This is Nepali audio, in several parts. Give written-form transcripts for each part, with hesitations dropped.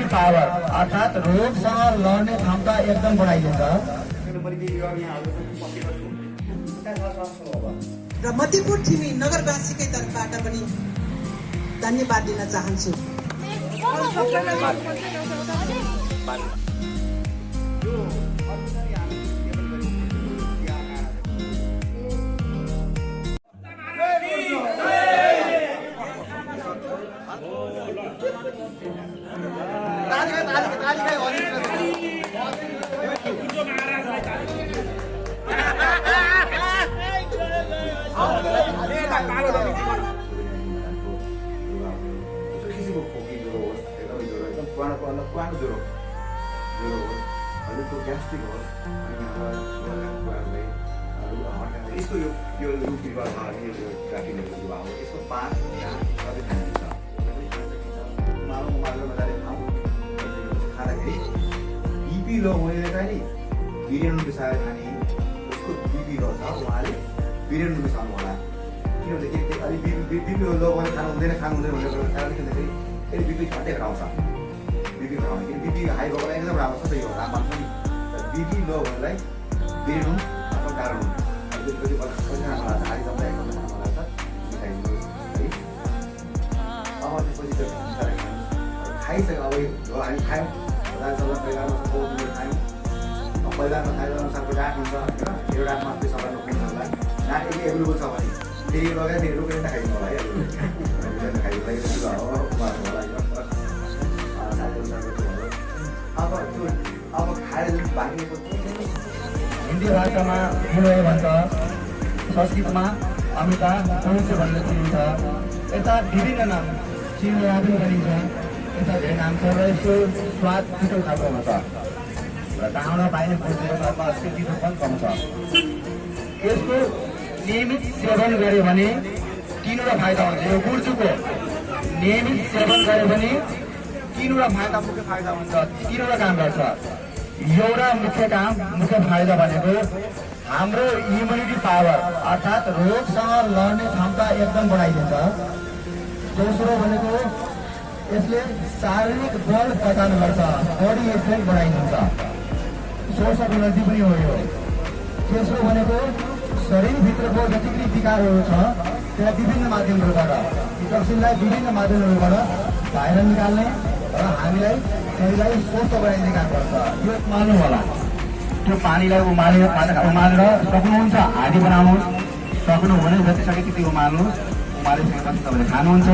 इम्युनिटी पावर अर्थात् रोगसँग लड्ने क्षमता एकदम बढाइदिन्छ। र मध्यपुर छिमी नगरवासीकै तर्फबाट पनि धन्यवाद दिन चाहन्छु। पुरानो ज्वरो होस्, अलिकति ग्यास्ट्रिक होस्, अनि यसको यो रुख बिरुवा छ भने यो काटिने बिरुवा हो, यसको पात सबै खाइन्छ। उमालेर मजाले खाउँ, खाँदाखेरि बिपी लो हुनेले चाहिँ नि बिरेनु मिसाएर खाने, उसको बिपी लो छ उहाँले बिरेनु मिसाउनु होला। किनभने अलिक बिपी लो भने खानु हुँदैन भनेर कारण किनभने फेरि बिपी झट्टै घटाउँछ। बिपी घटाउने किन बिपी हाई भएकोलाई एकदम राम्रो छ त यो राम्रो छ नि। तर बिपी लो हुनेलाई बिरेनु आफ्नो कारण हुन्छ। कति खानु लाग्छ, आधी चम्चा एक चम्चा खानु लाग्छ, मिठाइदिनुहोस् है। अब त्यसपछि खाइसक्यो, अब हामी खायौँ, दालसँग पहिलामा खायौँ, पहिलामा खाएर अनुसारको डाक हुन्छ होइन, त्यो डाकमा त्यो सबै रोक्नु होला। डाक यदि एभाइलेबल छ भने फेरि लगाएर फेरि रोकेर खाइदिनु होला है, खाइदिनु अब खाएर जुन बाँकीको हिन्दी भाषामा मुलय भन्छ, संस्कृतमा अमिता पुरुष भनेर चिनिन्छ। यता विभिन्न नाम चिनिया पनि भनिन्छ, यता धेरै नाम छ र यसको स्वाद मिठो खालको हुन्छ र गाउँमा पाइने भोजनको साथमा यसको मिठो पनि कम छ। यसको नियमित सेवन गऱ्यो भने तीनवटा फाइदा हुन्छ। यो गुर्जुको नियमित सेवन गऱ्यो भने तीनवटा फाइदा, मुख्य फाइदा हुन्छ। तीनवटा काम गर्छ। एउटा मुख्य फाइदा भनेको हाम्रो इम्युनिटी पावर अर्थात् रोगसँग लड्ने क्षमता एकदम बढाइदिन्छ। दोस्रो भनेको यसले शारीरिक बल प्रदान गर्छ, बडी स्ट्रेन्थ बढाइदिन्छ, सोर्स अफ एनर्जी पनि हो यो। तेस्रो भनेको शरीरभित्रको जति पनि विकारहरू छ त्यसलाई विभिन्न माध्यमहरूबाट, टक्सिनलाई विभिन्न माध्यमहरूबाट बाहिर निकाल्ने र हामीलाई शरीरलाई स्वस्थ बनाइदिने काम गर्छ। यो मान्नु होला, त्यो पानीलाई उमालेर सक्नुहुन्छ आधी बनाउनुहोस्, सक्नु भने जति सके त्यति उमाल्नुहोस्, उमालिसकेपछि तपाईँले खानुहुन्छ।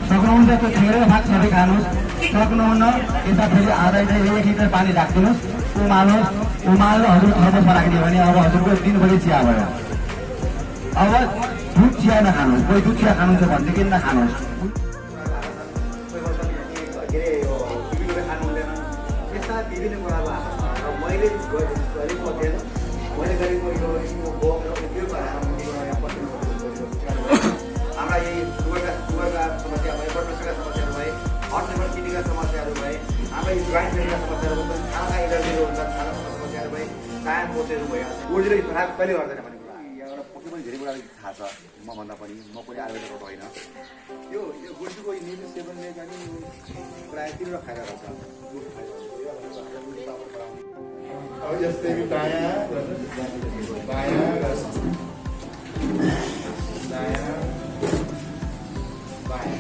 सक्नुहुन्छ त्यो छेडेर भाग सबै खानुहोस्, सक्नुहुन्न यता फेरि आधा 1 लिटर पानी राखिदिनुहोस्, उमालेर हजुर थर्मसमा राखिदियो भने अब हजुरको दिनभरि चिया भयो। अब दुध चिया नखानुहोस्, कोही दुध चिया खानुहुन्छ भनेदेखि नखानुहोस्। विभिन्न कुराहरू मैले गरेको अध्ययन, मैले गरेको यो हाम्रा यही सुगरका समस्या भए, ब्लड प्रेसरका समस्याहरू भए, हार्ट लिभर किडनीका समस्याहरू भए, हाम्रा यो जोइन्ट पेनका समस्याहरू भए, खानाका एलर्जीहरू हुन्छ, खानाको समस्याहरू भए, चाया कोचहरू भयो, ऊर्जा खराब कहिले गर्दैन भन्ने कुरा एउटा पक्कै पनि धेरै कुरा थाहा छ मभन्दा पनि। म पनि आयुर्वेदको होइन। यो गुर्जुको नियमित सेवनले चाहिँ प्रायः तीव्र फाइदा गर्छ। अब जस्तै दायाँ बायाँ दायाँ बायाँ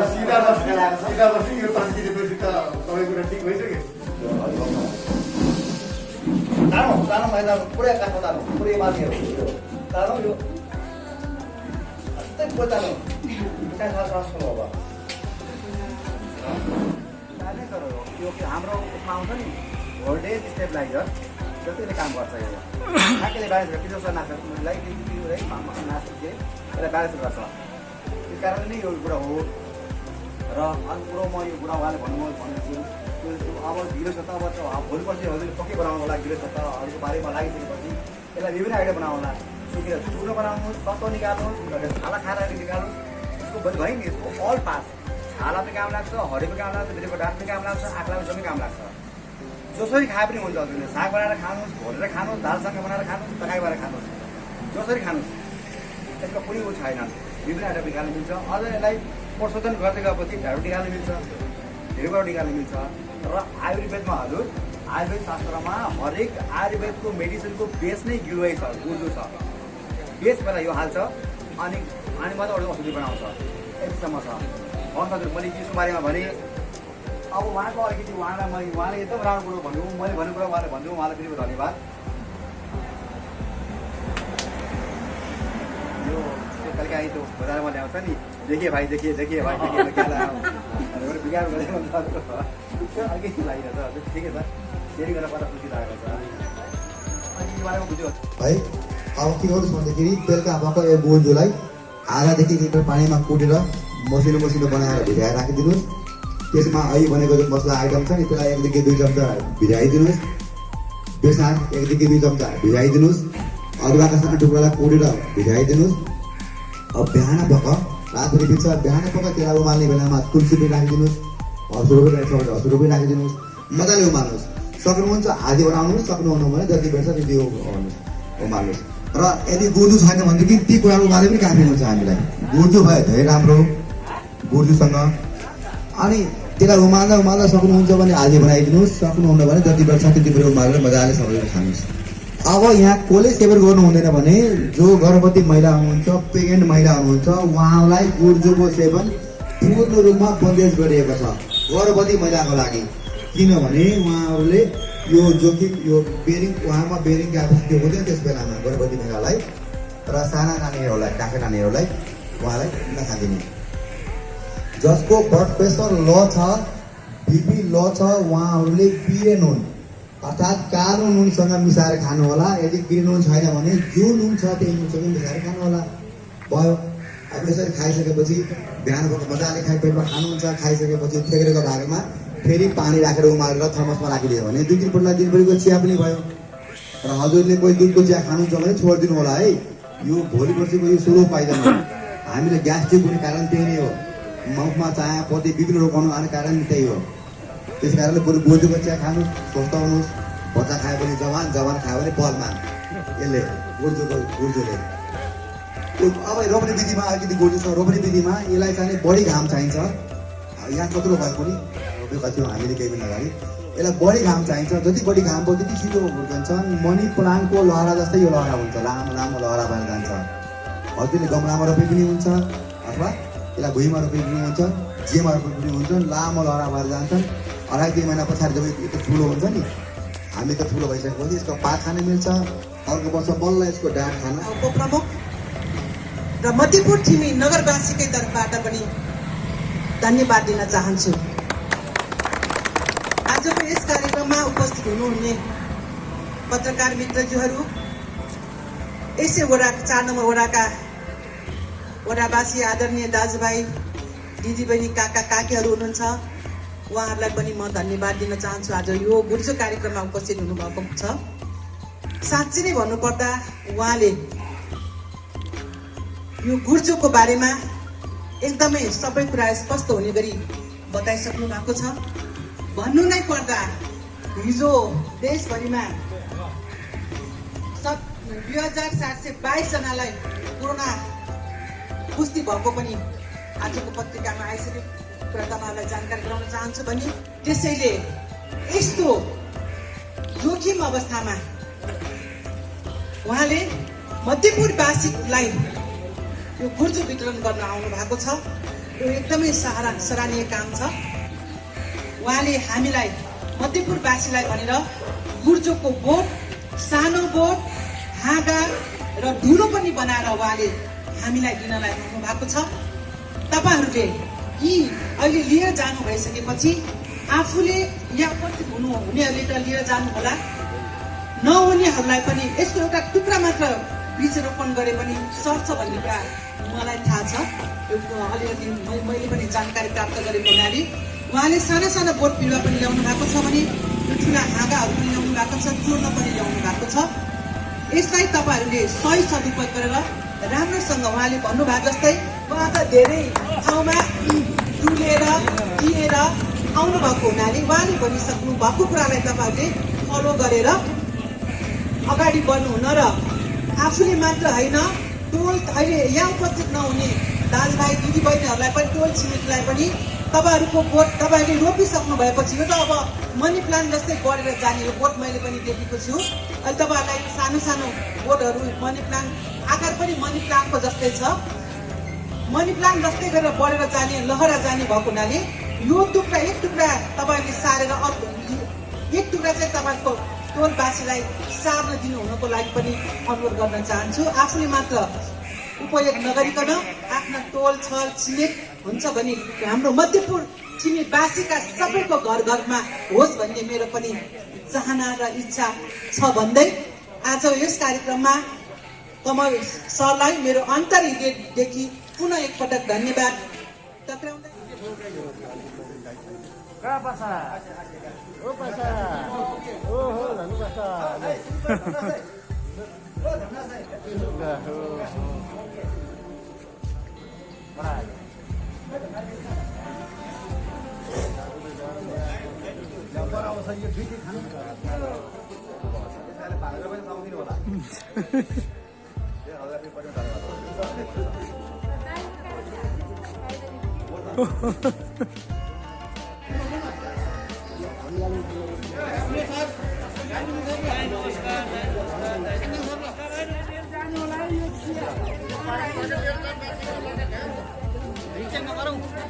सिधा बस्यो यो 5 केजीपछि त तपाईँको कुरा ठिक भइसक्यो। तानो मैला पुरै काठमा तानो, पुरै माथिहरू तानो, यो अत्यन्तै पोतानो मिठाई खास राख्नु अब यो हाम्रो उसमा आउँछ नि भोल्टेज स्टेबलाइजर जतिले काम गर्छ। यो ठ्याक्कैले ब्यालेन्स गर्छ, पिजोसँग नाच्छ लाइक है नाच्छ यसलाई ब्यालेन्स गर्छ। त्यस कारणले नै यो कुरा हो। र अनि कुरो म यो कुरा उहाँले भन्दैछु अब ढिलो छ त, अब भोलिपर्सि हजुरले पक्कै बनाउनु होला। ढिलो छ त, अरूको बारेमा लागिसकेपछि यसलाई विभिन्न आइडिया बनाउनु होला। सुकेर चुर्नो बनाउनुहोस्, सत्तो निकाल्नुहोस्, छाला खाएर निकाल्नुहोस्। यसको भयो नि, यसको अल पास छाला पनि काम लाग्छ, हरियो पनि काम लाग्छ, भित्रको डाँट पनि काम लाग्छ, आँखालाई पनि काम लाग्छ। जसरी खाए पनि हुन्छ। हजुरले साग बनाएर खानुहोस्, घोलेर खानुहोस्, दालसँग बनाएर खानुहोस्, तरकारी बनाएर खानुहोस्, जसरी खानुहोस् यसमा कुनै ऊ छैन। विभिन्न आइटम निकाल्न मिल्छ। अझ यसलाई प्रशोधन गर्दै गएपछि ढाडु निकाल्न मिल्छ, धेरैबाट निकाल्न मिल्छ। र आयुर्वेदमा हजुर आयुर्वेद शास्त्रमा हरेक आयुर्वेदको मेडिसिनको बेस नै गिलोय छ, गुर्जो छ। बेस पहिला यो हाल्छ अनि मात्रै अरू औषधि बनाउँछ, यतिसम्म छ। हजुर मैले यसको बारेमा भने अब उहाँको अलिकति उहाँले एकदम राम्रो कुरो भन्नु, मैले भन्ने कुरा उहाँले भन्नु, उहाँलाई फेरि धन्यवाद। यो कहिले काहीँ त्यो बजारमा ल्याउँछ नि, देखिए भाइ देखिए भाइ देखिए बिगार गरेको अलिकति लागिरहेछ। ठिकै छ, सेयरिङ गरेर पचास खुसी लागेको छ। अनि यो बारेमा बुझ्यो है। अब के गर्नुहोस् भन्दाखेरि बेलुका भएको यो बोजूलाई आधादेखि लिटर पानीमा कुटेर मसिनो बनाएर भिजाएर राखिदिनुहोस्। त्यसमा अहिले भनेको जो मसला आइटम छ नि त्यसलाई 1 देखि 2 चम्चा भिजाइदिनुहोस्। बेसार 1 देखि 2 चम्चा भिजाइदिनुहोस्। अदुवाका सानो टुक्रालाई कुटेर भिजाइदिनुहोस्। अब बिहान भएक रातभरि बित्छ, बिहान भएक त्यसलाई उमाल्ने बेलामा तुलसी पनि राखिदिनुहोस्, हँसुरो पनि राखिदिनुहोस्। मजाले उमाल्नुहोस्। सक्नुहुन्छ आधी बनाउनुहोस्, सक्नुहुन्न भने जति बेर छ त्यति उमाल्नुहोस्। र यदि गुर्जो छैन भनेदेखि ती कुराहरू उमाले पनि काफी हुन्छ हामीलाई। गुर्जो भयो धेरै राम्रो गुर्जोसँग। अनि त्यसलाई उमाल्दा सक्नुहुन्छ भने आधी बनाइदिनुहोस्, सक्नुहुन्न भने जति बेर छ त्यति बेर उमालेर मजाले सबैले खानुहोस्। अब यहाँ कसले सेवन गर्नु हुँदैन भने जो गर्भवती महिला हुनुहुन्छ, प्रेग्नेन्ट महिला हुनुहुन्छ, उहाँलाई गुर्जोको सेवन पूर्ण रूपमा बन्देज गरिएको छ गर्भवती महिलाको लागि। किनभने उहाँहरूले यो जोखिम यो उहाँमा बेरिङ क्यापेसिटी हुँदैन त्यस बेलामा गर्भवती महिलालाई र साना नानीहरूलाई, काका नानीहरूलाई उहाँलाई नखादिने। जसको ब्लड प्रेसर लो छ, बिपी लो छ, उहाँहरूले पिरे नुन अर्थात् कालो नुनसँग मिसाएर खानु होला। यदि पिरे नुन छैन भने जुन नुन छ त्यही नुनसँग मिसाएर खानु होला। भयो। अब यसरी खाइसकेपछि बिहान भएर मजाले पेटमा खानुहुन्छ। खाइसकेपछि थेग्रेको भागमा फेरि पानी राखेर उमालेर थर्मसमा राखिदियो भने 2-3 पल्ट दिनभरिको चिया पनि भयो। र हजुरले कोही दुधको चिया खानुहुन्छ भने छोडिदिनु होला है। यो भोलि पर्सिको यो सुरु पाइँदैन। हामीले ग्यास्ट्रिक हुने कारण त्यही नै हो। मुखमा चाया पति बिग्रिनु रोकाउनु आउने कारण त्यही हो। त्यस कारणले बरु गोजुको चिया खानु, स्वस्थ हुनुहोस्। बच्चा खायो भने जवान खायो भने बलमा यसले गुर्जोले। अब रोप्ने विधिमा अलिकति गोर्जो छ। रोप्ने विधिमा यसलाई चाहिँ बढी घाम चाहिन्छ। यहाँ कत्रो भयो पनि रोपेको थियो हामीले केही पनि नगरी। यसलाई बढी घाम चाहिन्छ। जति बढी घाम भयो त्यति छिटो हुर्कन्छ। मनी प्लान्टको लहरा जस्तै यो लहरा हुन्छ, लामो लहरा भएर जान्छ। हजुरले गमलामा रोपे पनि हुन्छ अथवा यसलाई भुइँमा रोपे पनि हुन्छ, जेमा रोपे पनि हुन्छ। लामो लहरा भएर जान्छन्। 2.5 महिना पछाडि जब यस्तो ठुलो हुन्छ नि, हामी त ठुलो भइसकेपछि यसको पात खान मिल्छ। अर्को वर्ष बल्ल यसको डाँठ खान। उपप्रमुख र मध्यपुर थिमी नगरवासीकै तर्फबाट पनि धन्यवाद दिन चाहन्छु। आजको यस कार्यक्रममा उपस्थित हुनुहुने पत्रकार मित्रज्यूहरू, यसै वडा 4 नम्बर वडाका वडावासी आदरणीय दाजुभाइ, दिदीबहिनी, काका काकीहरू हुनुहुन्छ, उहाँहरूलाई पनि म धन्यवाद दिन चाहन्छु। आज यो गुर्जो कार्यक्रममा उपस्थित हुनुभएको छ। साँच्चै नै भन्नुपर्दा उहाँले यो गुर्जोको बारेमा एकदमै सबै कुरा स्पष्ट हुने गरी बताइसक्नु भएको छ। भन्नु नै पर्दा हिजो देशभरिमा 2722 जनालाई कोरोना पुष्टि भएको पनि आजको पत्रिकामा आइसक्यो। कुरा तपाईँहरूलाई जानकारी गराउन चाहन्छु भने त्यसैले यस्तो जोखिम अवस्थामा उहाँले मध्यपुरवासीलाई यो गुर्जो वितरण गर्न आउनु भएको छ। यो एकदमै सराहनीय काम छ। उहाँले हामीलाई मध्यपुरवासीलाई भनेर गुर्जोको बोट, सानो बोट, हाँगा र धुलो पनि बनाएर उहाँले हामीलाई दिनलाई आउनु भएको छ। तपाईँहरूले यी अहिले लिएर जानु भइसकेपछि आफूले यहाँ उपस्थित हुनेहरूले त लिएर जानु होला, नहुनेहरूलाई पनि यसको एउटा टुक्रा मात्र वृक्षरोपण गरे पनि सर्छ भन्ने कुरा मलाई थाहा छ। अलिकति मैले पनि जानकारी प्राप्त गरेको हुनाले उहाँले साना बोट बिरुवा पनि ल्याउनु भएको छ भने यो ठुला हाँगाहरू पनि ल्याउनु भएको छ, चोर्न पनि ल्याउनु भएको छ। यसलाई तपाईँहरूले सही सदुपयोग गरेर राम्रोसँग उहाँले भन्नुभएको जस्तै उहाँ त धेरै ठाउँमा डुलेर दिएर आउनुभएको हुनाले उहाँले भनिसक्नु भएको कुरालाई तपाईँहरूले फलो गरेर अगाडि बढ्नुहुन र आफूले मात्र होइन, टोल अहिले यहाँ उपस्थित नहुने दाजुभाइ दिदीबहिनीहरूलाई पनि, टोल छिमेकीलाई पनि तपाईँहरूको भोट तपाईँहरूले रोपिसक्नु भएपछि यो त अब मनी प्लान्ट जस्तै बढेर जाने यो भोट मैले पनि देखेको छु। अहिले तपाईँहरूलाई सानो सानो बोटहरू मनी प्लान्ट आकार पनि मनी प्लान्टको जस्तै छ, मनी प्लान्ट जस्तै गरेर बढेर जाने, लहरा जाने भएको हुनाले यो टुक्रा एक टुक्रा तपाईँहरूले सारेर एक टुक्रा चाहिँ तपाईँको टोलवासीलाई सार्न दिनु हुनको लागि पनि अनुरोध गर्न चाहन्छु। आफूले मात्र उपयोग नगरिकन आफ्ना टोल छर छिमेक हुन्छ भने हाम्रो मध्यपुर छिमेकवासीका सबैको घर घरमा होस् भन्ने मेरो पनि चाहना र इच्छा छ भन्दै आज यस कार्यक्रममा कमल सरलाई मेरो अन्तर्हृदयदेखि पुनः एकपटक धन्यवाद टक्राउँदै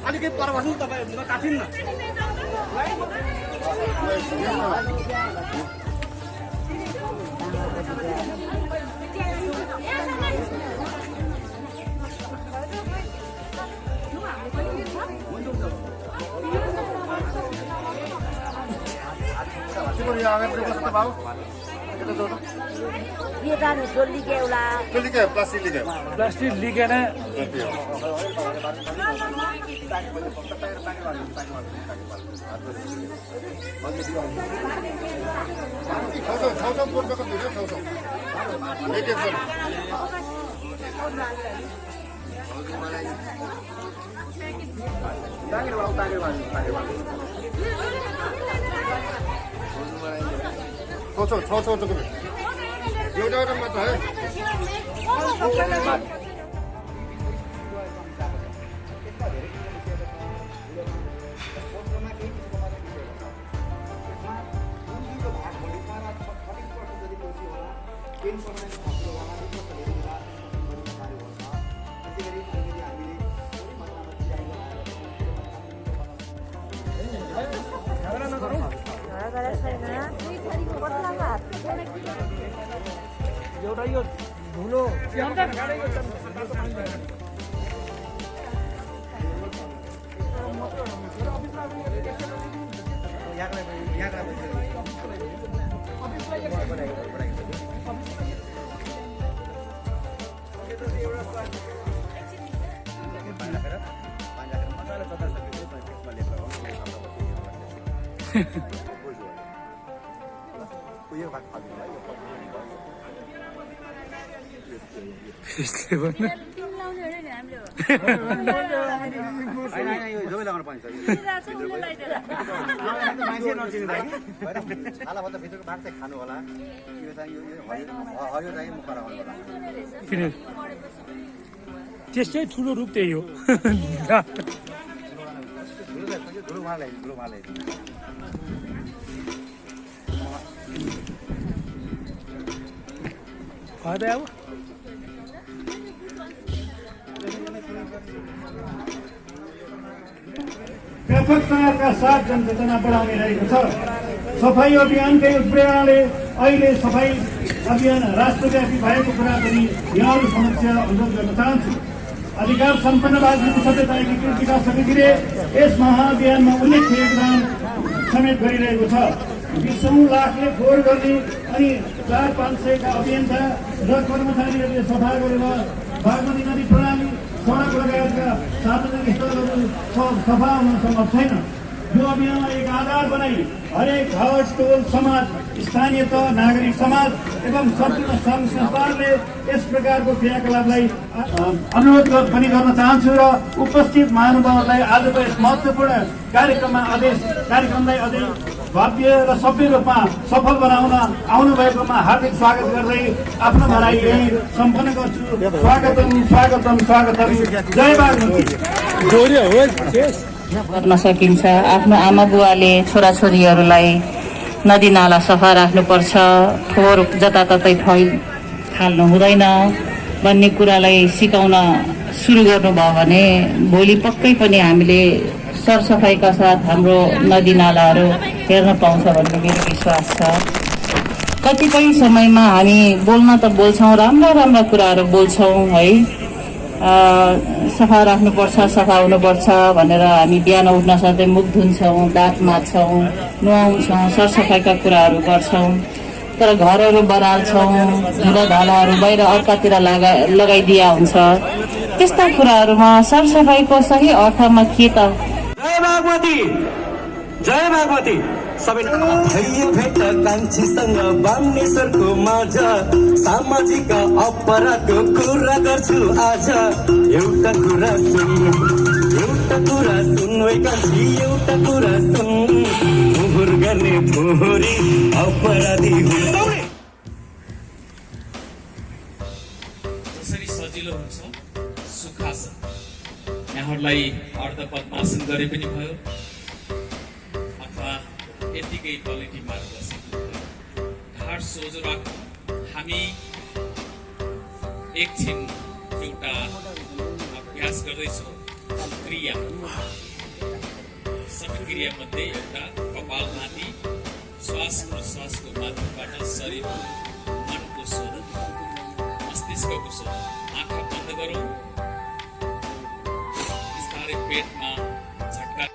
अलिकति पर बस्नु तपाईँ काटिन्न प्लास्टिक लिकेन एउटा मात्र है एउटा यो धुलो त्यसले भन्नु खानु होला यो चाहिँ हरियो चाहिँ मुख किन त्यस्तै ठुलो रूप त्यही हो अब व्यापक तहका साथ जनचेतना बढाउने रहेको छ। सफाई अभियानकै उत्प्रेरणाले अहिले सफाई अभियान राष्ट्रव्यापी भएको कुरा पनि यहाँहरू समक्ष अनुरोध गर्न चाहन्छु। अधिकार सम्पन्न राजनीति सभ्यता एकीकृत विकास समितिले यस महाअभियानमा उल्लेख्य योगदान समेत गरिरहेको छ। 20 लाखले फोहोर गर्ने अनि 400-500 अभियन्ता र कर्मचारीहरूले सफा गरेर बागमती नदी प्रणाली, सडक लगायतका सार्वजनिक स्थलहरू सफा हुन सम्भव छैन। यो अभियानलाई एक आधार बनाई हरेक घर, टोल, समाज, स्थानीय तह, नागरिक समाज एवं सम्पूर्ण सङ्घ संस्थाहरूले यस प्रकारको क्रियाकलापलाई अनुरोध पनि गर्न चाहन्छु र उपस्थित महानुभावहरूलाई आजको यस महत्त्वपूर्ण कार्यक्रमलाई अझै भव्य र सभ्य रूपमा सफल बनाउन आउनुभएकोमा हार्दिक स्वागत गर्दै आफ्नो भनाइ यही सम्पन्न गर्छु। स्वागतम स्वागतम स्वागतम। जय बागमती। गर्न सकिन्छ। आफ्नो आमा बुवाले छोराछोरीहरूलाई नदी नाला सफा राख्नुपर्छ, फोहोर जताततै फाल्नु हुँदैन भन्ने कुरालाई सिकाउन सुरु गर्नुभयो भने भोलि पक्कै पनि हामीले सरसफाइका साथ हाम्रो नदी नालाहरू हेर्न पाउँछ भन्ने मेरो विश्वास छ। कतिपय समयमा हामी बोल्न त बोल्छौँ, राम्रा राम्रा कुराहरू बोल्छौँ है, सफा राख्नुपर्छ, सफा हुनुपर्छ भनेर हामी बिहान उठ्न साथै मुख धुन्छौँ, दाँत माझ्छौँ, नुहाउँछौँ, सरसफाइका कुराहरू गर्छौँ। तर घरहरू बराल्छौँ, धुलाधालाहरू बाहिर अर्कातिर लगाइदिया हुन्छ। त्यस्ता कुराहरूमा सरसफाइको सही अर्थमा के त? जय बागमती, जय बागमती। भैया भेट कान्छीसँग बामनेश्वरको माझ सामाजिक अपराधको कुरा गर्छु आज। एउटा कुरा सुन ओइ कान्छी, एउटा कुरा सुन, फोहोर गर्ने फोहोरी अपराधी हुन्छ। जसरी सजिलो हुन्छ सुखासन, यहाँहरूलाई अर्ध पद्मासन गरे पनि भयो अथवा यतिकै पलेटी मार बसेको भयो। ढाड सोझो राखौँ। हामी एकछिन एउटा अभ्यास गर्दैछौँ, क्रिया। सबै क्रिया मध्ये एउटा कपालभाती, श्वास प्रश्वासको माध्यमबाट शरीरको, मनको शोधन, मस्तिष्कको शोधन। आँखा बन्द गरौँ। बिस्तारै पेटमा झट्का।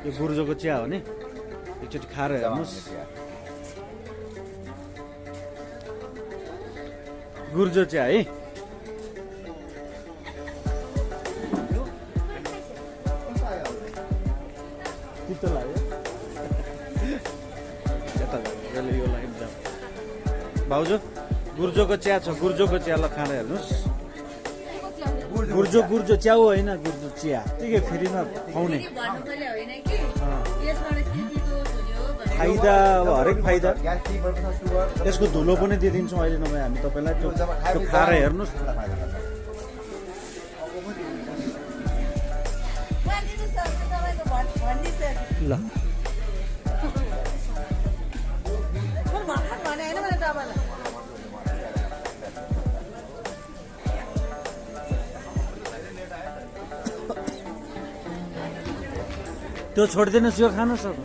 यो गुर्जोको चिया हो नि, एकचोटि खाएर हेर्नुहोस्। गुर्जो चिया है। तितो लाग्यो यो एकदम। भाउजू गुर्जोको चिया छ, गुर्जोको चियालाई खाएर हेर्नुहोस्। गुर्जो गुर्जो च्याउ होइन, गुर्जो चिया ठिकै फ्रीमा खुवाउने। फाइदा अब हरेक फाइदा। त्यसको धुलो पनि दिइदिन्छौँ अहिले, नभए हामी तपाईँलाई त्यो खाएर हेर्नुहोस्। ल त्यो छोडिदिनुहोस्, यो खानुहोस्। अब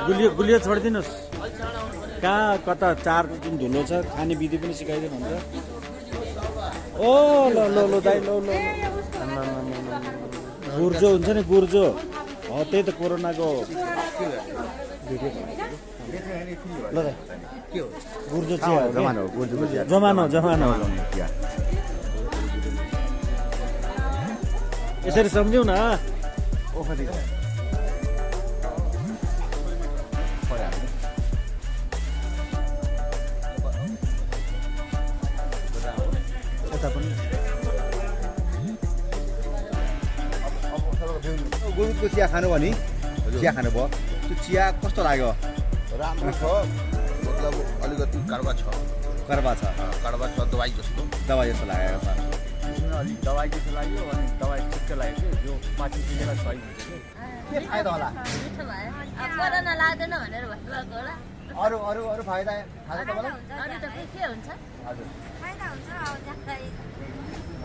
गुलियो गुलियो छोडिदिनुहोस्। कहाँ कता चार दिन धुलो छ, खाने विधि पनि सिकाइदिनु हुन्छ। ओ ल ल ल दाइ ल ल गुर्जो हुन्छ नि, गुर्जो हो, त्यही त कोरोनाको ल दाइ गुर्जो चिया हो, जमानो हो। यसरी सम्झ्यौ न ओखती यता पनि गोरुको चिया खानु भने चिया खानुभयो त्यो चिया कस्तो लाग्यो राम्रो छ मतलब अलिकति कडवा छ कर्बा छ कडवा छ दवाई जस्तो दबाई जस्तो लागेको छ अलिक दवाई जस्तो लाग्यो अनि दवाई ठिक्कै लाग्यो कि यो माथि पिलेर सही हुन्छ कि के फाइदा होला कोरोना लाग्दैन भनेर भन्नुभएको होला अरू अरू अरू फाइदा थाहा छ तपाईँलाई अरू त के हुन्छ हजुर फाइदा हुन्छ अब जस्तै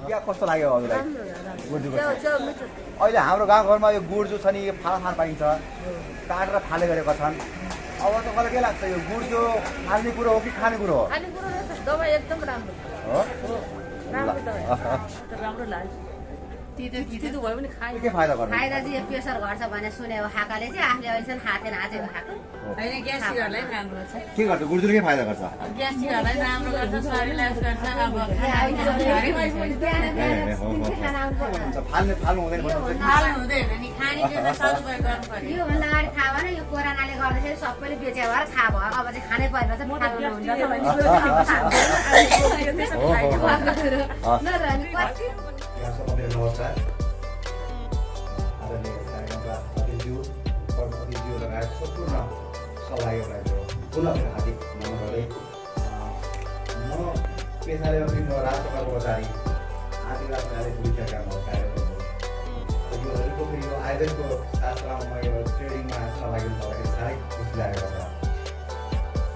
चिया कस्तो लाग्यो हजुरलाई गुर्जुको अहिले हाम्रो गाउँघरमा यो गुर्जु छ नि यो फाल पाइन्छ काटेर फाले गरेका छन् अब तपाईँलाई के लाग्छ यो गुर्जु फाल्ने कुरो हो कि खाने कुरो हो खाने कुरो रहेछ दबाई एकदम राम्रो हो राम्रो दबाई राम्रो लाग्यो तितो भयो भने के फाइदा गर्नु फाइदा चाहिँ यो प्रेसर घट्छ भने सुनेको खाएकाले चाहिँ आफूले अहिलेसम्म खाँदैन आजको खाएको होइन ग्यास्ट्रिकहरूलाई पनि राम्रो छ के गर्छ गुर्जुले के फाइदा गर्छ ग्यास्ट्रिकहरूलाई पनि राम्रो गर्छ शरीरलाई उस गर्छ अब फाल्नु हुँदैन फाल्नु हुँदैन नि खाने चाहिँ सदुपयोग गर्नु पर्यो योभन्दा अगाडि थाहा भएन यो कोरोनाले गर्दाखेरि सबैले बेच्या भएर थाहा भयो अब चाहिँ खानै परेन चाहिँ नमस्कार आदरणीय कार्यक्रमका अतिथिज्यू अतिथिज्यू लगायत सम्पूर्ण सहभागीहरूलाई पुनः हार्दिक नमन गर्दै म पेसाले पनि म राजसभाको कर्मचारी आदिवासी कार्य भूमिका कार्य यो हरिको फेरि यो आयुर्वेदको शास्त्रमा यो ट्रेनिङमा सहभागी हुँदाखेरि साह्रै खुसी लागेको छ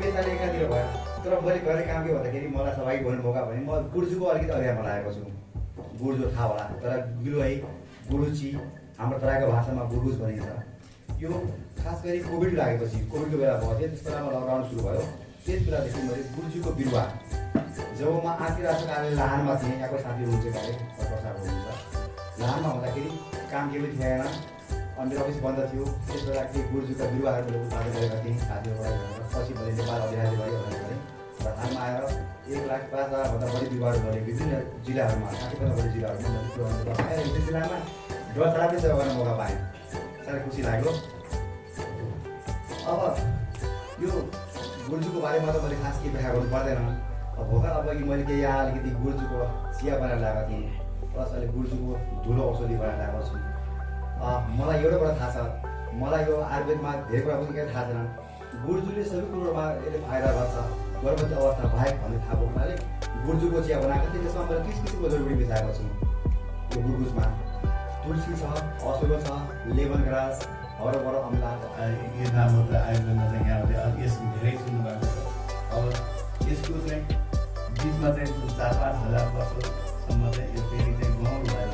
पेसाले एकातिर भयो तर मैले गर्ने काम के भन्दाखेरि मलाई सहभागी हुनु मौका भने म गुर्जुको अलिकति अगाडिमा लागेको छु गुर्जो थाहा होला तर गिलोई गुरुची हाम्रो तराईको भाषामा गुरुज भनिन्छ यो खास गरी कोभिड लागेपछि कोभिडको बेला भएको थियो त्यस बेलामा लकडाउन सुरु भयो त्यस बेलादेखि मैले गुरुजीको बिरुवा जब म आर्थिक कार्य लाहानमा थिएँ यहाँको साथी हुनुहुन्छ कार्य प्रसाद हुनुहुन्छ लाहानमा हुँदाखेरि काम केही पनि थिएन अनि मेरो अफिस बन्द थियो त्यस बेला केही गुरुजीका बिरुवाहरू मैले उत्पादन गरेका थिएँ साथीहरूलाई पछि मैले नेपाल अभ्यास गरेँ र हालमा आएर 1,05,000भन्दा बढी बिरुवाहरू गरेँ विभिन्न जिल्लाहरूमा 60भन्दा बढी जिल्लाहरूमा आएर यो जिल्लामा डरथरापी सेवा गर्ने मौका पाएँ साह्रै खुसी लाग्यो अब यो गुर्जुको बारेमा त मैले खास केही व्याख्या गर्नु पर्दैन भर्खर अब मैले केही यहाँ अलिकति गुर्जुको चिया बनाएर ल्याएको थिएँ प्लस अहिले गुर्जुको धुलो औषधि बनाएर ल्याएको छु मलाई एउटा कुरा थाहा छ मलाई यो आयुर्वेदमा धेरै कुरा पनि केही थाहा छैन गुर्जुले सबै कुरोमा यसले फाइदा गर्छ गर्भवती अवस्था बाहेक भन्ने थाहा भएको हुनाले गुर्जुको चिया बनाएको थिएँ त्यसमा मैले 30 किसिमको जडीबुटी मिसाएको छु यो गुर्गुजमा तुलसी छ असुलो छ लेमन ग्रास हरबर अमला यो नामहरू त आयुर्वेदमा चाहिँ यहाँले यस धेरै सुन्नु भएको छ अब यसको चाहिँ बिचमा चाहिँ 4-5 हजार वर्षसम्म चाहिँ यो फेरि चाहिँ गहुँ भएर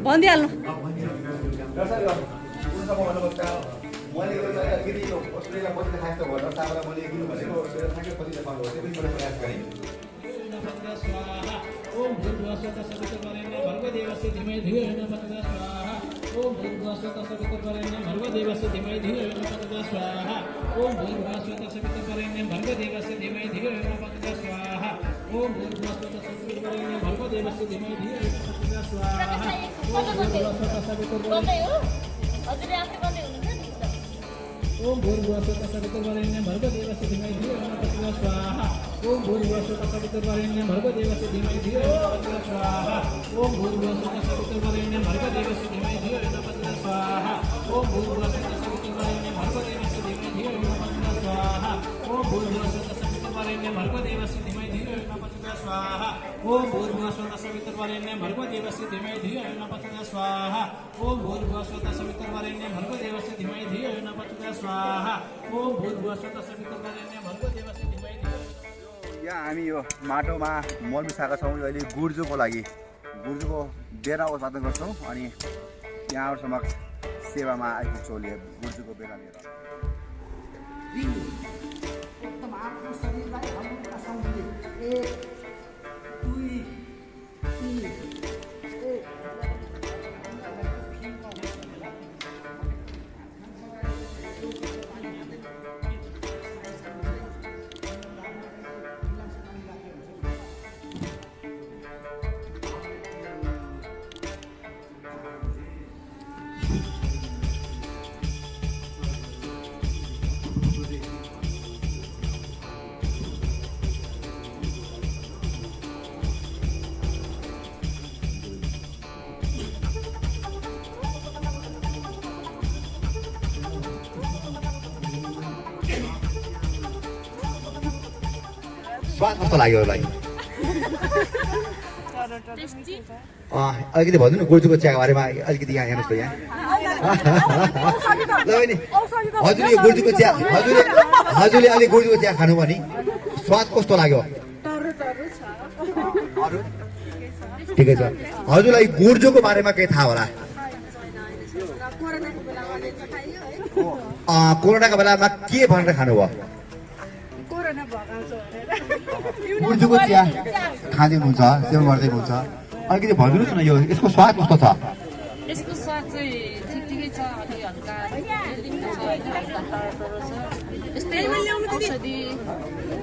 भनिदिइहाल्नु मैले यो चाहिँ अलिकति यो अस्ट्रेलिया पछि देखाएको भएर ताबाट मैले किन भनेको ठ्याक्कै पछि देखाउनु हो त्यो पनि मैले प्रयास गरेँ ओम भूर्भुवस्वतः सवितुर्वरेण्यं भर्गदेवस्य धीमहि धियो यो न प्रचोदयात् स्वाहा ओम भूर्भुवस्वतः सवितुर्वरेण्यं भर्गदेवस्य धीमहि धियो यो न प्रचोदयात् स्वाहा ओम भूर्भुवस्वतः सवितुर्वरेण्यं भर्गदेवस्य धीमहि धियो यो न प्रचोदयात् स्वाहा ओम भूर्भुवस्वः तत्सवितुर्वरेण्यं भर्गो देवस्य धीमहि धियो यो न प्रचोदयात् स्वाहा ओम भूर्भुवस्वः तत्सवितुर्वरेण्यं ओम भूर्भुवस्वः तत्सवितुर्वरेण्यं भर्गो देवस्य धीमहि धियो यो न प्रचोदयात् स्वाहा ओम भूर्भुवस्वः तत्सवितुर्वरेण्यं भर्गो देवस्य धीमहि धियो यो न प्रचोदयात् स्वाहा ओम भूर्भुवस्वः तत्सवितुर्वरेण्यं भर्गो देवस्य धीमहि धियो यो न प्रचोदयात् स्वाहा ओम भूर्भुवस्वः तत्सवितुर्वरेण्यं भर्गो देवस्य धीमहि धियो यो न प्रचोदयात् स्वाहा ओम भूर्भुवस्वः तत्सवितुर्वरेण्यं भर्गो देवस्य धीमहि धियो यो न प्रचोदयात् स्वाहा ओम भूर्भुवस्वः तत्सवितुर्वरेण्यं भर्गो देवस्य धीमहि धियो यो न प्रचोदयात् स्वाहा ओम भूर्भुवस्वः तत्सवितुर्वरेण्यं भर्गो देवस्य धीमहि धियो यो न प्रचोदयात् स्वाहा ओम भूर्भुवस्वः तत्सवितुर्वरेण्यं भर्गो देवस्य धीमहि धियो यहाँ हामी यो माटोमा मल मिसाएका छौँ। यो अहिले गुर्जोको लागि गुर्जोको बेला उत्पादन गर्छौँ अनि यहाँहरू समक्ष सेवामा आइपुग्छौँ गुर्जोको बेला लिएर। एकदम आफ्नो शरीरलाई हल्का सम्झिने 1 2 3 स्वाद कस्तो लाग्यो होला अलिकति भन्नु न गुर्जोको चियाको बारेमा अलिकति यहाँ हेर्नुहोस् त यहाँ ल बहिनी हजुरले यो गुर्जोको चिया हजुरले अलिक गुर्जोको चिया खानु भने स्वाद कस्तो लाग्यो ठिकै छ हजुरलाई गुर्जोको बारेमा केही थाहा होला कोरोनाको बेलामा के भनेर खानुभयो गुर्जोको चिया खाँदै हुनुहुन्छ सेवन गर्दै हुनुहुन्छ अलिकति भनिदिनुहोस् न यो यसको स्वाद कस्तो छ यसको स्वाद चाहिँ ठिकै छ अलि हल्का यस्तै औषधि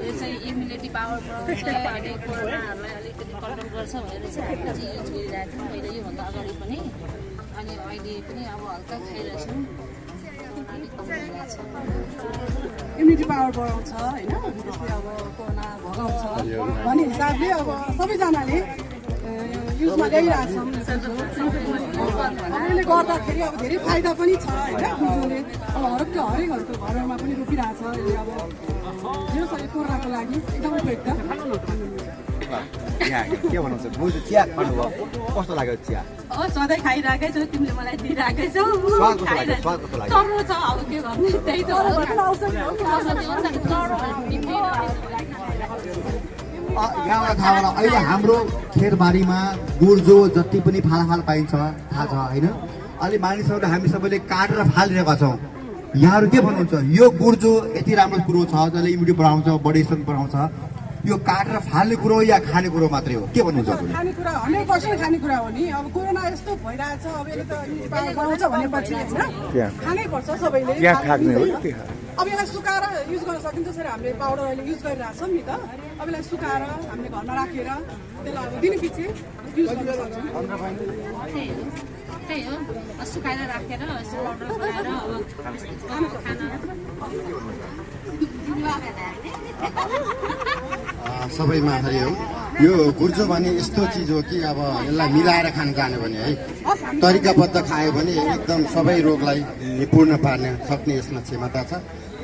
यो चाहिँ इम्युनिटी पावर बढाउँछ अनि कोरोनाहरूलाई अलिकति कन्ट्रोल गर्छ भनेर चाहिँ हामीले चाहिँ युज गरिरहेको थियौँ अहिले योभन्दा अगाडि पनि अनि अहिले पनि अब हल्का खाइरहेछौँ इम्युनिटी पावर बढाउँछ होइन त्यसले अब कोरोना भगाउँछ भन्ने हिसाबले अब सबैजनाले युजमा ल्याइरहेछौँ यसले गर्दाखेरि अब धेरै फाइदा पनि छ होइन गुर्जोले अब हरेकहरूको घरहरूमा पनि रोपिरहेछ यसले अब जो कोरोनाको लागि एकदम उपयुक्त यहाँ के भन्नुहुन्छ गुर्जो चिया खानुभयो कस्तो लाग्यो चिया सधैँ खाइरहेकै छु तिमीले मलाई दिइरहेकै छौ स्वाद कस्तो लाग्यो स्वाद कस्तो लाग्यो चर्रो छ अब के गर्नु त्यही त यहाँलाई थाहा होला अहिले हाम्रो खेतबारीमा गुर्जो जति पनि फालाफाल पाइन्छ थाहा छ होइन अहिले मानिसहरूले हामी सबैले काटेर फालिरहेका छौँ यहाँहरू के भन्नुहुन्छ यो गुर्जो यति राम्रो कुरो छ जसले इम्युनिटी बढाउँछ बडी स्ट्रेन्थ बढाउँछ यो काटेर फाल्ने कुरो या खाने कुरो मात्रै हो के भन्नुहुन्छ खानेकुरा 100% खानेकुरा हो नि अब कोरोना यस्तो भइरहेछ अब यसले त बढाउँछ भनेपछि होइन खानै पर्छ सबैले अब यसलाई सुकाएर युज गर्न सकिन्छ जसरी हामीले पाउडर अहिले युज गरिरहेछौँ नि त अब यसलाई सुकाएर हामीले घरमा राखेर त्यसलाई अब दिनपछि युज गर्न सक्छौँ त्यही हो सुकाएर राखेर यसो पाउडर बनाएर अब सबैमा हरिओम यो गुर्जो भने यस्तो चिज हो कि अब यसलाई मिलाएर खान जाने भने है तरिकाबद्ध खायो भने एकदम सबै रोगलाई निपूर्ण पार्न सक्ने यसमा क्षमता छ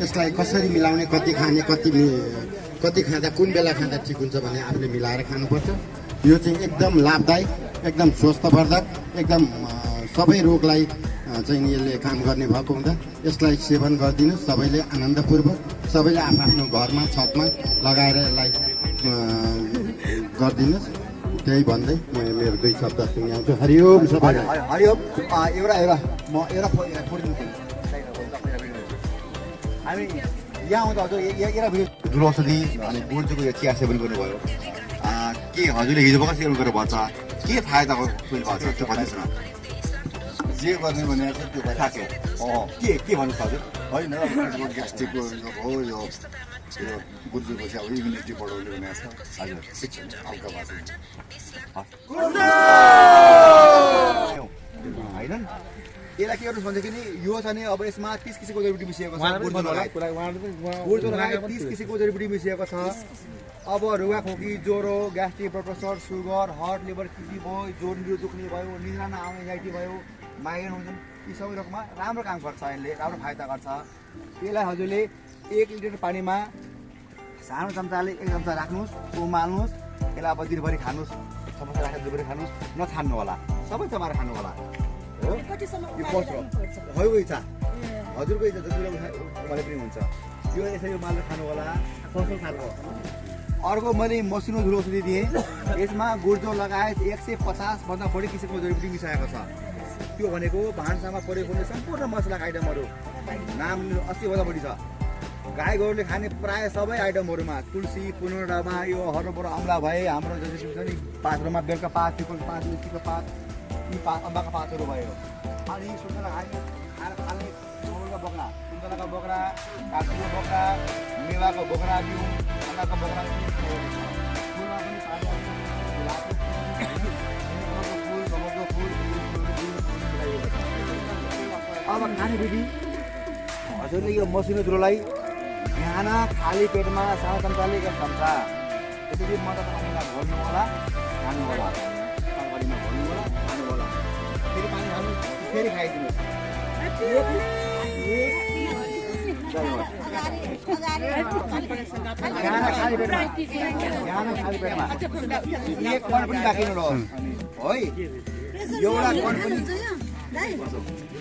यसलाई कसरी मिलाउने कति खाने कति खाँदा कुन बेला खाँदा ठिक हुन्छ भने आफूले मिलाएर खानुपर्छ यो चाहिँ एकदम लाभदायक एकदम स्वस्थवर्धक एकदम सबै रोगलाई चाहिँ यसले काम गर्ने भएको हुँदा यसलाई सेवन गरिदिनुहोस् सबैले आनन्दपूर्वक सबैले आफ्नो घरमा छतमा लगाएर यसलाई गरिदिनुहोस् त्यही भन्दै म मेरो 2 शब्द सुनाउँछु हरिओम सबैलाई हरिओम एउटा म एउटा हामी यहाँ आउँदा हजुर ठुलो औषधि अनि गुर्जोको यो चिया सेवन गर्नुभयो के हजुरले हिजो भर्खर सेवन गरेर भन्छ के फाइदा फिल भएको छ त्यो भन्नुहोस् न जे गर्ने भनेर चाहिँ त्यो थाक्यो के भन्नु हजुर होइन ग्यास्ट्रिकको हो यो यो गुर्जुको चाहिँ अब इम्युनिटी बढाउने भनेको छ हजुर ठिक छ हल्का भएको होइन यसलाई के गर्नुहोस् भनेदेखि नि यो छ नि अब यसमा 30 किसिमको जडीबुटी मिसिएको छ गुर्जो लगायत 30 किसिमको जडीबुटी मिसिएको छ अब रुगाखोकी ज्वरो gastric blood pressure sugar heart liver kidney भयो जोडहरू दुख्ने भयो निद्रा नआउने एङ्जाइटी भयो माइग्रेन हुन्छन् यी सबै रोगमा राम्रो काम गर्छ यसले राम्रो फाइदा गर्छ यसलाई हजुरले 1 लिटर पानीमा सानो चम्चाले 1 चम्चा राख्नुहोस् उमाल्नुहोस् यसलाई अब दिनभरि खानुहोस् समस्या राखेर दिनभरि खानुहोस् नछान्नु होला सबै चमाएर खानु होला हो यो फर्स्ट हो हजुरको इच्छा हजुरको इच्छा जति उमाले पनि हुन्छ यो यसरी उमालेर खानु होला फर्स्ट खानु अर्को मैले मसिनो धुलो औषधि दिएँ यसमा गुर्जो लगायत 150 भन्दा बढी किसिमको जडीबुटी मिसाएको छ त्यो भनेको भान्सामा प्रयोग हुने सम्पूर्ण मसलाका आइटमहरू नाम 80 भन्दा बढी छ गाई गोरुले खाने प्राय सबै आइटमहरूमा तुलसी पुनर्डमा यो हरबोर अम्ला भए हाम्रो जति छ नि पातमा बेलका पात पिपलको पात तुलसीको पात यी पात अम्बाका पातहरू भयो अनि यी सुन्तला खाने गोरुका बोक्रा सुन्तलाका बोक्रा काठको बोक्रा मेवाको बोक्रा बिउ अन्डाको बोक्रा अब खाने विधि हजुरले यो मसिनो धुलोलाई बिहान खाली पेटमा सानो चम्चाले 1 चम्चा त्यसपछि मद्दत पानीमा घोल्नु होला खानु होला पानीमा घोल्नु होला खानु होला फेरि पानी खानु फेरि खाइदिनुहोस् बिहान खाली पेटमा 1 कण पनि राखिनु होला है एउटा कण पनि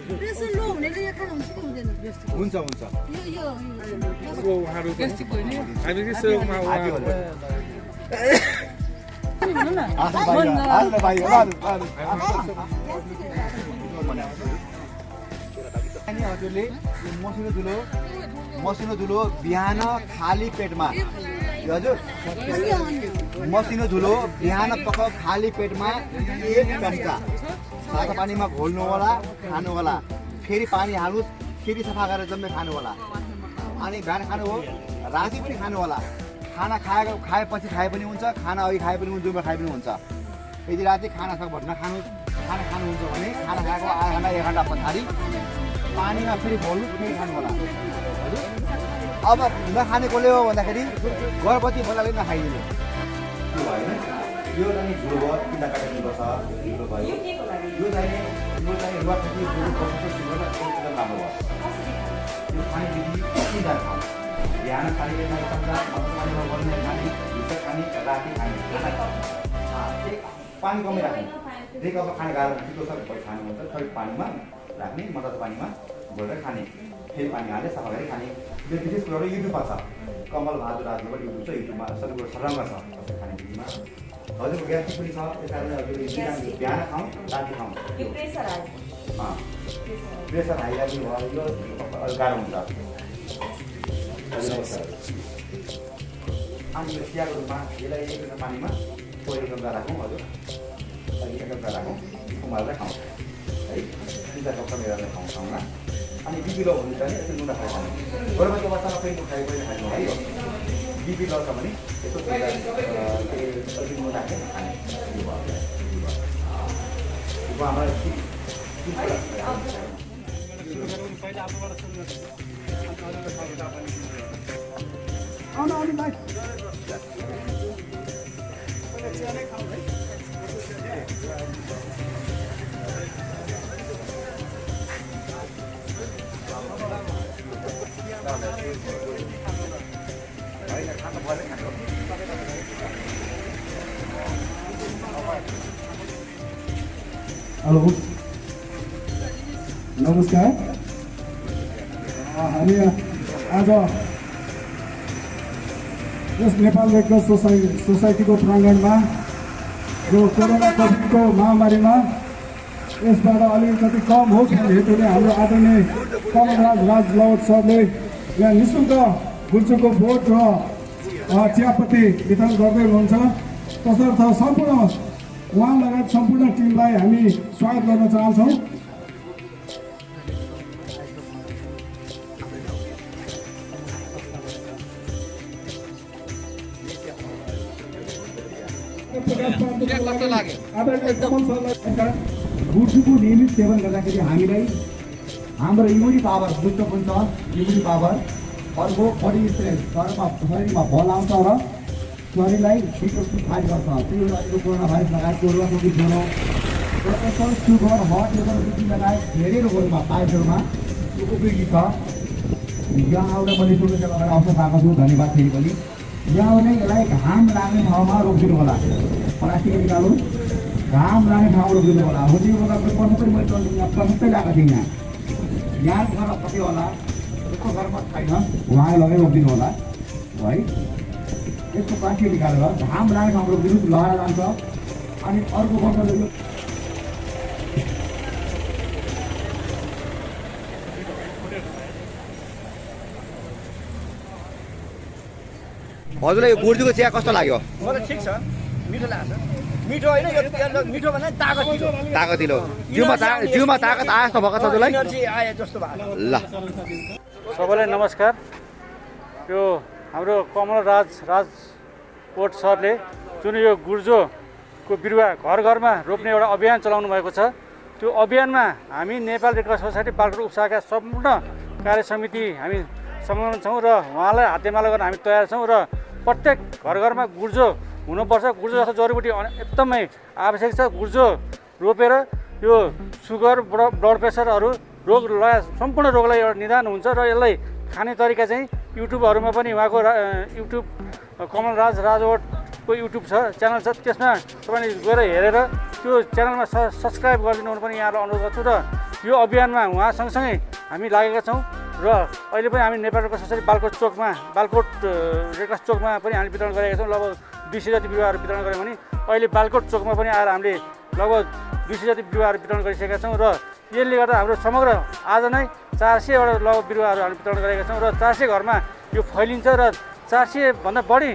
प्रेसर लो हुनेले यो खानु हुन्छ कि हुँदैन हुन्छ यो उहाँहरु गेस्टिक होइन हामी के सहयोगमा हजुरले मसिनो धुलो बिहान खाली पेटमा हजुर मसिनो धुलो बिहान पख खाली पेटमा 1 चम्चा तातो पानीमा घोल्नु होला खानु होला फेरि पानी हाल्नुहोस् फेरि सफा गरेर जम्मै खानु होला अनि बिहान खानु हो राति पनि खानु होला खाना खाएपछि खाए पनि हुन्छ खाना अघि खाए पनि हुन्छ खाए पनि हुन्छ यदि राति खाना सक्छ भन्न खानुहोस् खाना खानुहुन्छ भने खाना खाएको आधा घन्टा 1 घन्टा पछाडि पानीमा फेरि घोल्नु फेरि खानु होला अब नखानेकोले हो भन्दाखेरि गर्भवती महिलाले नखाइदिनु यो चाहिँ झुलो भयो किन काटिनुपर्छ झुलो भयो यो चाहिँ रुवाखोकी प्रोफेसर सुगरलाई एकदम राम्रो भयो यो खाने विधि किन खाऊ बिहान खाने बेला 1 चम्चा पानीमा बल्ने खाने भित्र खाने राति खाने पानी कमै राख्ने 2 कप खाने गाह्रो छिटो सब खानु हुन्छ थोरै पानीमा राख्ने मद्दत पानीमा घोलेर खाने फेरि पानी हालेर सफा गरेर खाने यो विशेष कुरो युट्युबमा छ कमल बहादुर राजमा पनि युट्युब छ युट्युबमा सबै कुरो सरलमा छ खाने विधिमा हजुरको ग्यास्ट्रिक पनि छ त्यस कारणले हजुरले बिहान खाउँ राति खाउँ प्रेसर हाई राख्नु भयो यो गाह्रो हुन्छ अनि यो चियाको रूपमा यसलाई 1 लिटर पानीमा 1 चम्चा राखौँ हजुर 1 चम्चा राखौँ उमालेर खाउँ है 3 कप मिलाएर खाउँ न अनि बिपी लो हुनु चाहिँ यसो नुन खाइ खानु गर्भवती अवस्थामा पनि खाइ पनि खानु है यो बिपी लो छ भने यसो अलिक नुन राखेर खाने यो हाम्रो हेलो नमस्कार हामी आज यस नेपाल रेड क्रस सोसाइटीको प्राङ्गणमा यो कोरोना कोभिडको महामारीमा यसबाट अलिकति कम होस् भन्ने हेतुले हाम्रो आदरणीय कमलराज राज सरले यहाँ निःशुल्क गुर्जुको बोट र चियापत्ती वितरण गर्दै हुनुहुन्छ तसर्थ सम्पूर्ण उहाँ लगायत सम्पूर्ण टिमलाई हामी स्वागत गर्न चाहन्छौँ। गुर्जुको नियमित सेवन गर्दाखेरि हामीलाई हाम्रो इम्युनिटी पावर बुझ्न पनि छ, इम्युनिटी पावर अर्को बडी स्ट्रेन्थ शरीरमा बल आउँछ र शरीरलाई फिटनेस फाइट गर्छ। त्यो अहिलेको कोरोना भाइरस लगायतको रोगको ज्वरो, pressure, sugar, heart level BP लगायत धेरै रोगहरूमा पाइपहरूमा यो उपयोगी छ। यहाँ आउँदा मैले सुन्नु अगाडि अवसर पाएको छु, धन्यवाद फेरि पनि। यहाँ आउने यसलाई घाम लाग्ने ठाउँमा रोकिदिनु होला, प्लास्टिक निकाल्नु, घाम लाग्ने ठाउँमा रोकिदिनु होला। हो त्यो पर्नु पनि मैले प्रमुखै लगाएको थिएँ। यहाँ घर कति होला, यसको घरमा छैन, उहाँले लगेर रोकिदिनु होला है। यसको प्लास्टिक निकालेर घाम लाग्ने ठाउँमा रोकिदिनु, लगाएर जान्छ। अनि अर्को वर्ष हजुरलाई यो गुर्जुको चिया कस्तो लाग्यो? मलाई ठिक छ, मिठो लाग्छ। मिठो होइन, यो मिठो भन्दा ताकतिलो ताकतिलो जिउमा ताकत आए जस्तो भएको छ हजुरलाई? एनर्जी आए जस्तो भयो। ल सबैलाई नमस्कार। यो हाम्रो कमल राजकोट सरले जुन यो गुर्जोको बिरुवा घर घरमा रोप्ने एउटा अभियान चलाउनु भएको छ, त्यो अभियानमा हामी Nepal red cross society Balkot उपशाखा सम्पूर्ण कार्य समिति हामी संलग्न छौँ र उहाँलाई हातेमाला गर्न हामी तयार छौँ। र प्रत्येक घर घरमा गुर्जो हुनुपर्छ। गुर्जो जस्तो जडीबुटी एकदमै आवश्यक छ। गुर्जो रोपेर यो सुगर, ब्लड प्रेसरहरू रोग लगायत सम्पूर्ण रोगलाई एउटा निदान हुन्छ। र यसलाई खाने तरिका चाहिँ युट्युबहरूमा पनि उहाँको युट्युब कमल राजवटको युट्युब छ, च्यानल छ, त्यसमा तपाईँले गएर हेरेर त्यो च्यानलमा सब्सक्राइब गरिदिनु पनि यहाँलाई अनुरोध गर्छु। र यो अभियानमा उहाँ सँगसँगै हामी लागेका छौँ। र अहिले पनि हामी Nepal red cross society Balkot red cross चोकमा पनि हामीले वितरण गरेका छौँ। लगभग 200 जति बिरुवाहरू वितरण गऱ्यौँ भने अहिले बालकोट चोकमा पनि आएर हामीले लगभग 200 जति बिरुवाहरू वितरण गरिसकेका छौँ। र यसले गर्दा हाम्रो समग्र आज नै 400वटा लगभग बिरुवाहरू हामीले वितरण गरेका छौँ। र 400 घरमा यो फैलिन्छ र 400भन्दा बढी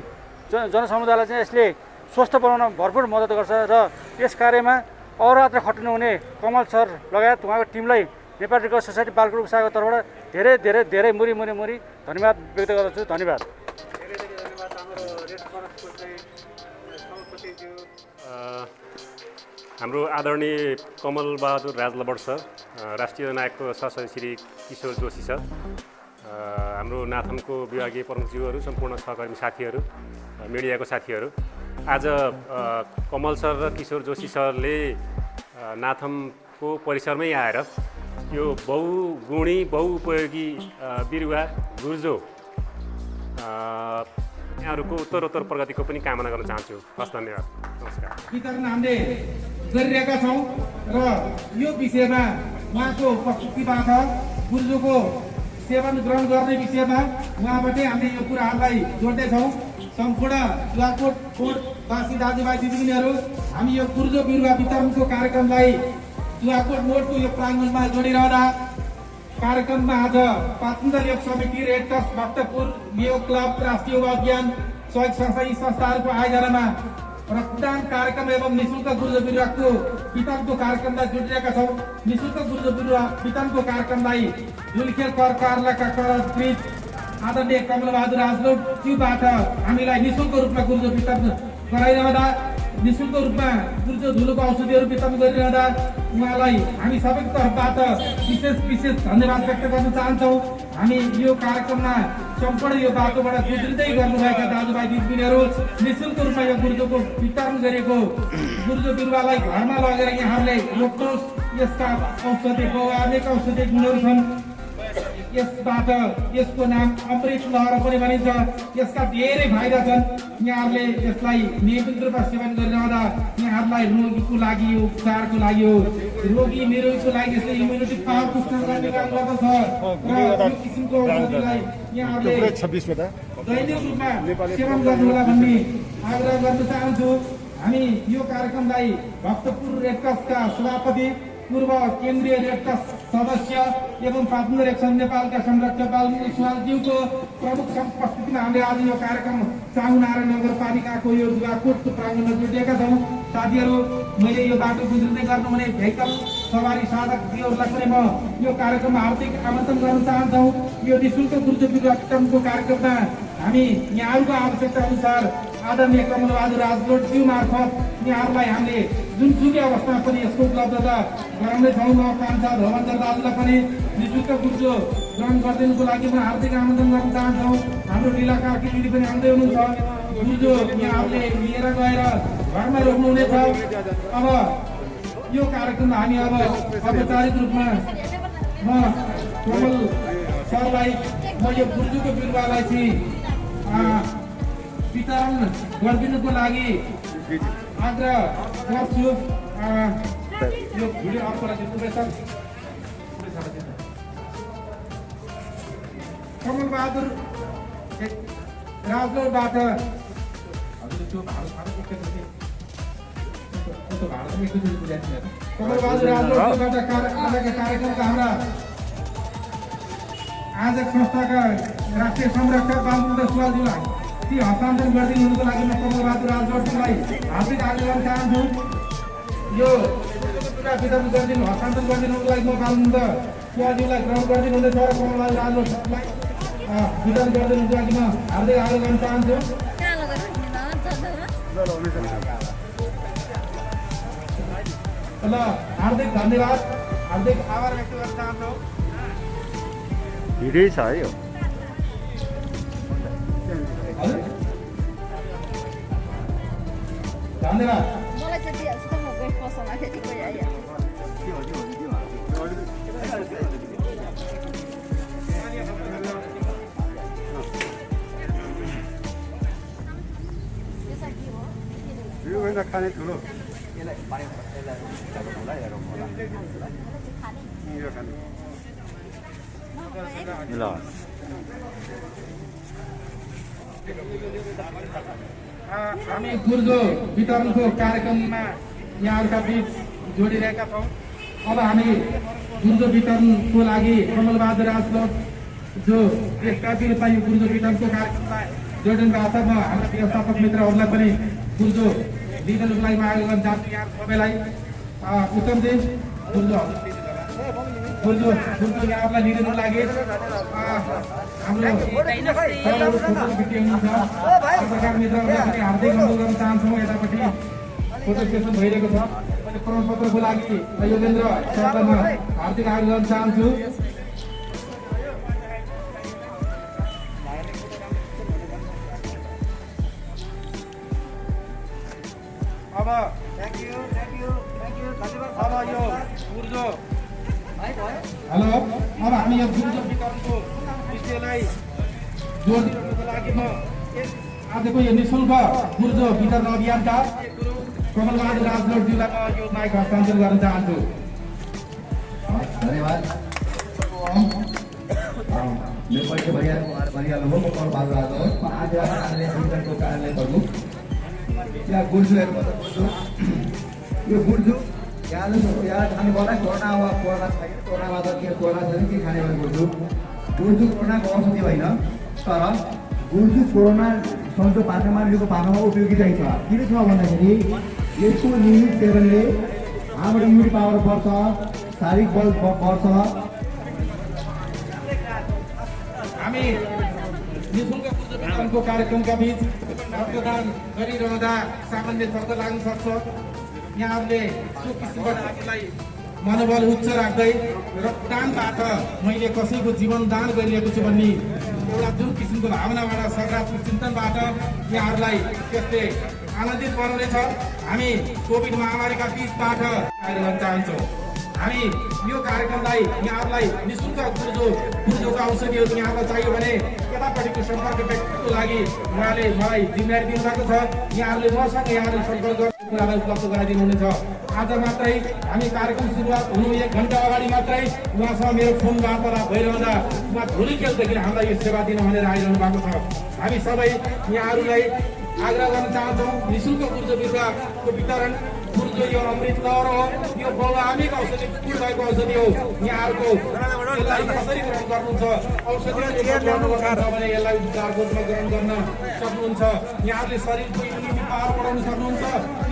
जनसमुदायलाई चाहिँ यसले स्वस्थ बनाउन भरपुर मद्दत गर्छ। र यस कार्यमा अहोरात्र खट्नुहुने कमल सर लगायत उहाँको टिमलाई Nepal red cross society Balkot उपशाखाको तर्फबाट धेरै धेरै धेरै मुरी धन्यवाद व्यक्त गर्दछु। धन्यवाद। हाम्रो आदरणीय कमल बहादुर राजलबड सर, राष्ट्रिय नायकको सहसचिव श्री किशोर जोशी सर, हाम्रो नाथमको विभागीय प्रमुखज्यूहरू, सम्पूर्ण सहकर्मी साथीहरू, मिडियाको साथीहरू, आज कमल सर र किशोर जोशी सरले नाथमको परिसरमै आएर यो बहुगुणी बहुउपयोगी बिरुवा गुर्जो यहाँहरूको उत्तरोत्तर प्रगतिको पनि कामना गर्न चाहन्छु। हस्, धन्यवाद, नमस्कार। वितरण हामीले गरिरहेका छौँ र यो विषयमा उहाँको उपस्थितिबाट गुर्जोको सेवन ग्रहण गर्ने विषयमा उहाँबाटै हामीले यो कुराहरूलाई जोड्दैछौँ। सम्पूर्ण जुवाकोट कोटवासी दाजुभाइ दिदीबहिनीहरू, हामी यो गुर्जो बिरुवा वितरणको कार्यक्रमलाई जुवाकोट मोडको यो प्राङ्गणमा जोडिरहँदा कार्यक्रममा आज पातन्जल योग समिति, red cross Bhaktapur, Mayo club, राष्ट्रिय युवा अभियान, सहयोग संस्था यी संस्थाहरूको आयोजनामा रक्तदान कार्यक्रम एवं निःशुल्क गुर्जो बिरुवाको वितरणको कार्यक्रमलाई जोडिरहेका छौँ। निःशुल्क गुर्जो बिरुवा वितरणको कार्यक्रमलाई धुलखेल कर कार्यालयका करकृत आदरणीय कमल बहादुर राजलोटज्यूबाट हामीलाई निःशुल्क रूपमा गुर्जो वितरण गराइरहँदा, निःशुल्क रूपमा गुर्जो धुलोको औषधिहरू वितरण गरिरहँदा उहाँलाई हामी सबैको तर्फबाट विशेष धन्यवाद व्यक्त गर्न चाहन्छौँ। हामी यो कार्यक्रममा सम्पूर्ण यो बाटोबाट गुज्रिँदै गर्नुभएका दाजुभाइ दिदीबहिनीहरू, निःशुल्क रूपमा यो गुर्जोको वितरण गरेको गुर्जो बिरुवालाई घरमा लगेर यहाँहरूले रोप्नुहोस्। यसका अनेक औषधीय गुणहरू छन्। यसबाट यसको नाम अमृत लहर पनि भनिन्छ। यसका धेरै फाइदा छन्। यहाँहरूले यसलाई नियमित रूपमा सेवन गरिरहँदा यहाँहरूलाई रोगीको लागि, उपचारको लागि हो, रोगी निरोगीको लागि यसले इम्युनिटी पावर पुष्ट गर्ने काम गर्दछ। र यो किसिमको औषधिलाई यहाँहरूले दैनिक रूपमा सेवन गर्नुहोला भन्ने आग्रह गर्न चाहन्छु। हामी यो कार्यक्रमलाई भक्तपुर रेड क्रसका सभापति, पूर्व केन्द्रीय रेड क्रस सदस्य एवं पातन्जल एक्सन नेपालका संरक्षक बालमुकुट सुवालज्यूको प्रमुख उपस्थितिमा हामीले आज यो कार्यक्रम चामुनारायण नगरपालिकाको यो जुवाकोटको प्राङ्गणमा जोडिएका छौँ। साथीहरू, मैले यो बाटो गुज्रिँदै गर्नुहुने भेहिकल सवारी साधकहरूलाई पनि म यो कार्यक्रममा हार्दिक आमन्त्रण गर्न चाहन्छौँ। यो निःशुल्क गुर्जो बिरुवा वितरणको कार्यक्रममा हामी यहाँहरूको आवश्यकता अनुसार आदरणीय कमलबहादुर राजलोटज्यू मार्फत यहाँहरूलाई हामीले जुनसुकै अवस्थामा पनि यसको उपलब्धता गराउनेछौँ। म कान्छा धवन्तर दाजुलाई पनि निःशुल्क गुर्जो ग्रहण गरिदिनुको लागि म हार्दिक आमन्त्रण गर्न चाहन्छौँ। हाम्रो लीला कार्की दिदी पनि आउँदै हुनुहुन्छ। गुर्जो यहाँहरूले लिएर गएर घरमा रोक्नुहुनेछ। अब यो कार्यक्रममा हामी अब औपचारिक रूपमा म कमल सरलाई म यो गुर्जोको बिरुवालाई चाहिँ वितरण गरिदिनुको लागि आग्रह गर्छु। यो भिडियो अफ गराइदिनु सर। कमलबहादुर राजलोटबाट कमलबहादुर राजलोटबाट कार्यक्रमका हाम्रा आजक संस्थाका राष्ट्रिय संरक्षक बालमुकुन्द सुवालज्यूलाई ती हस्तान्तरण गरिदिनुको लागि म कमलबहादुर राजलोटज्यूलाई हार्दिक आग्रह गर्न चाहन्छु। यो वितरण गरिदिनु हस्तान्तरण गरिदिनुको लागि म बालमुकुन्द सुवालज्यूलाई ग्रहण गरिदिनु हुँदैछ र कमलबहादुर राजलोटलाई वितरण गरिदिनुको लागि म हार्दिक आग्रह गर्न चाहन्छु। ल हार्दिक धन्यवाद, हार्दिक आभार व्यक्त गर्न चाहन्छौँ। भिडियो छ है यो। धन्यवाद। खाने ठुलो ल हामी गुर्जो वितरणको कार्यक्रममा यहाँहरूका बीच जोडिरहेका छौँ। अब हामी गुर्जो वितरणको लागि कमलबहादुर राजलोट जो देशव्यापी रूपमा यो गुर्जो वितरणको कार्यक्रममा जोडिनु भएको छ, म हाम्रा व्यवस्थापक मित्रहरूलाई पनि गुर्जो लिइदिनुको लागि म आग्रह गर्न चाहन्छु। यहाँ सबैलाई उत्तमजी गुर्जो यहाँहरूलाई लिइदिनुको लागि हाम्रो मित्रहरूलाई पनि हार्दिक अनुरोध गर्न चाहन्छौँ। यतापट्टि फोटो सेसन भइरहेको छ। मैले प्रमाणपत्रको लागि योगेन्द्र सरलाई म हार्दिक आग्रह गर्न चाहन्छु। अब अब यो गुर्जो हेलो, अब हामी यो गुर्जो वितरणको विषयलाई जोडिदिनुको लागि म आजको यो निःशुल्क गुर्जो वितरण अभियानका कमलबहादुर राजलोटज्यूलाई म यो माइक हस्तान्तरण गर्न चाहन्छु। धन्यवाद। मेरो परिचय भनिहाल्नु हो। म कमलबहादुर राजलोट, म आज कार्यालय संगठनको कार्यालय प्रमुख। यहाँ गुर्जो यो गुर्जो यहाँ खानु पर्दा कोरोना वा कोरोना छैन, कोरोनामा त के कोरोना छैन के खाने भने गुर्जो कोरोनाको औषधि होइन, तर गुर्जो कोरोना सन्चो पार्नमा पार्नमा उपयोगी चाहिँ छ। किन छ भन्दाखेरि यसको नियमित सेवनले हाम्रो इम्युनिटी पावर बढ्छ, शारीरिक बल बढ्छ। हामी निःशुल्क गुर्जो वितरणको कार्यक्रमका बीच रक्तदान गरिरहँदा सामान्य शब्द लाग्न सक्छ। यहाँहरूले त्यो किसिमबाट आफूलाई मनोबल उच्च राख्दै रक्तदानबाट मैले कसैको जीवन दान गरिरहेको छु भन्ने एउटा जुन किसिमको भावनाबाट सकारात्मक चिन्तनबाट यहाँहरूलाई त्यसले आनन्दित बनाउनेछ। हामी कोभिड महामारीका बिचबाट गर्न चाहन्छौँ। हामी यो कार्यक्रमलाई यहाँहरूलाई निःशुल्क गुर्जोको औषधिहरू यहाँलाई चाहियो भने यतापट्टिको सम्पर्क व्यक्तिको लागि उहाँले मलाई जिम्मेवारी दिनुभएको छ। यहाँहरूले मसँग यहाँहरूले सम्पर्क गर्ने कुरालाई उपलब्ध गराइदिनु हुनेछ। आज मात्रै हामी कार्यक्रम सुरुवात हुनु 1 घन्टा अगाडि मात्रै उहाँसँग मेरो फोन वार्तालाप भइरहँदा उहाँ धुली खेलदेखि हामीलाई यो सेवा दिन भनेर आइरहनु भएको छ। हामी सबै यहाँहरूलाई आग्रह गर्न चाहन्छौँ, निःशुल्क गुर्जो बिरुवाको वितरण गुर्जो यो अमृत लहर हो, यो बहुआमिक औषधि भएको औषधि हो। यहाँहरूको यसलाई कसरी ग्रहण गर्नुहुन्छ, औषधि भने यसलाई उपचारको रूपमा ग्रहण गर्न सक्नुहुन्छ। यहाँहरूले शरीरको इम्युनिटी पावर बढाउन सक्नुहुन्छ।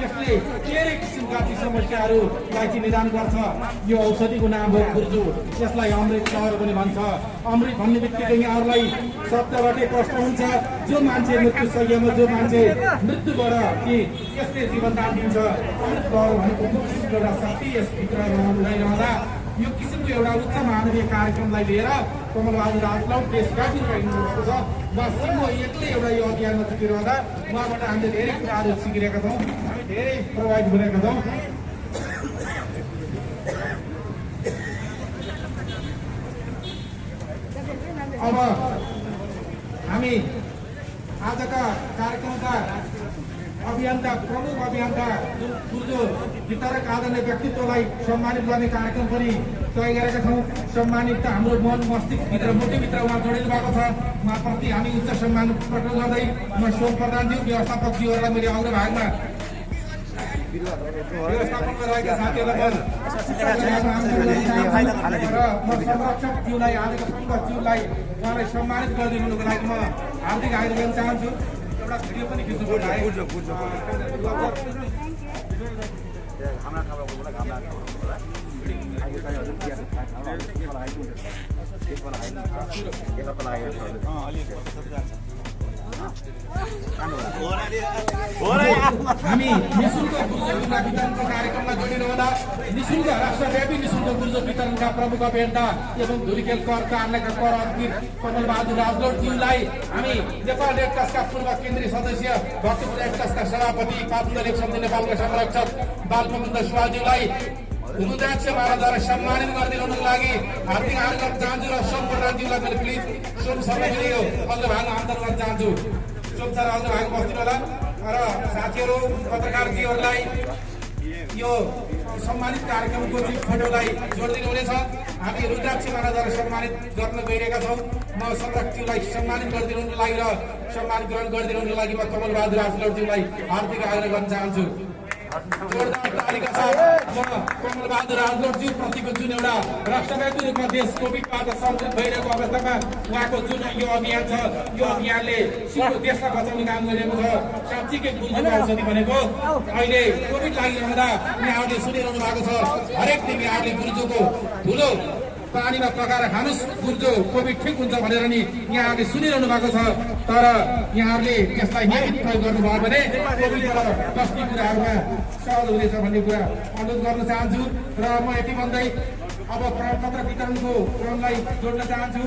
यसले धेरै किसिमका समस्याहरूलाई चाहिँ निदान गर्छ। यो औषधिको नाम हो गुर्जो। यसलाई अमृत लहर पनि भन्छ। अमृत भन्ने बित्तिकै यहाँहरूलाई शब्दबाटै प्रश्न हुन्छ जो मान्छे मृत्यु शैय्यामा जो मान्छे मृत्युबाट कि यसले जीवनदान दिन्छ अमृत गौर भनेको किसिमको एउटा शक्ति यसभित्र रहिरहँदा यो किसिमको एउटा उच्च मानवीय कार्यक्रमलाई लिएर कमलबहादुर राजलौट देशव्यापी रहेको छ। म सिङ्गो एक्लै एउटा यो अभियानमा जुटिरहँदा उहाँबाट हामीले धेरै कुराहरू सिकिरहेका छौँ, हामी धेरै प्रभावित भइरहेका छौँ। अब हामी आजका कार्यक्रमका अभियन्ता प्रमुख अभियन्ता जुन पूर्व वितरक आदरणीय व्यक्तित्वलाई सम्मानित गर्ने कार्यक्रम पनि तय गरेका छौँ। सम्मानित हाम्रो मन मस्तिष्कभित्र मुटुभित्र उहाँ जोडिनु भएको छ। उहाँप्रति हामी उच्च सम्मान प्रकट गर्दै म सोम प्रधानज्यू व्यवस्थापकज्यूहरूलाई मैले अग्रभागमा व्यवस्थापनमा रहेका साथीहरूलाई र म संरक्षकज्यूलाई आजको सङ्घज्यूलाई उहाँलाई सम्मानित गरिदिनुको लागि म हार्दिक आग्रह गर्न चाहन्छु। एउटा भिडियो पनि खिच्नु हामी निःशुल्क गुर्जो वितरणको कार्यक्रममा जोडिरहँदा निःशुल्क राष्ट्रव्यापी निःशुल्क गुर्जो वितरणका प्रमुख अभियन्ता एवं धुलिखेल कर कार्यालयका कर अधिकृत कमलबहादुर राजलौटज्यूलाई हामी नेपाल रेड क्रसका पूर्व केन्द्रीय सदस्य भक्तपुर रेड क्रसका सभापति पापुल लेक समिति नेपालका संरक्षक बालमुकुन्द सुवालज्यूलाई रुद्राक्ष मालाद्वारा सम्मानित गरिदिनुको लागि हार्दिक आग्रह चाहन्छु र सोम प्रधानज्यूलाई मैले प्लिज सोम सरलाई पनि यो अग्रभागमा आन्तरण गर्न चाहन्छु। सोम सर अग्रभाग बस्नु होला र साथीहरू पत्रकारजीहरूलाई यो सम्मानित कार्यक्रमको चाहिँ फोटोलाई जोडिदिनु हुनेछ। हामी रुद्राक्ष मालाद्वारा सम्मानित गर्न गइरहेका छौँ। म संरक्षकज्यूलाई सम्मानित गरिदिनुको लागि र सम्मान ग्रहण गरिदिनुको लागि म कमलबहादुर राजलौटज्यूलाई हार्दिक आग्रह गर्न चाहन्छु। जोरदार तालिका साथ म कमलबहादुर राजलौटज्यू प्रतिको जुन एउटा राष्ट्रव्यापी रूपमा देश कोभिडबाट सङ्क्रमित भइरहेको अवस्थामा उहाँको जुन यो अभियान छ यो अभियानले देशलाई बचाउने काम गरिरहेको छ। साँच्चीकै गुर्जोको औषधि भनेको अहिले कोभिड लागिरहँदा यहाँहरूले सुनिरहनु भएको छ। हरेक दिन यहाँहरूले गुर्जोको धुलो पानीमा पकाएर खानुहोस्, गुर्जो कोभिड ठिक हुन्छ भनेर नि यहाँहरूले सुनिरहनु भएको छ। तर यहाँहरूले यसलाई नियमित प्रयोग गर्नुभयो भने कोभिडबाट बस्ने कुराहरूमा सहज हुनेछ भन्ने कुरा अनुरोध गर्न चाहन्छु। र म यति भन्दै अब प्रमाणपत्र वितरणको क्रमलाई जोड्न चाहन्छु।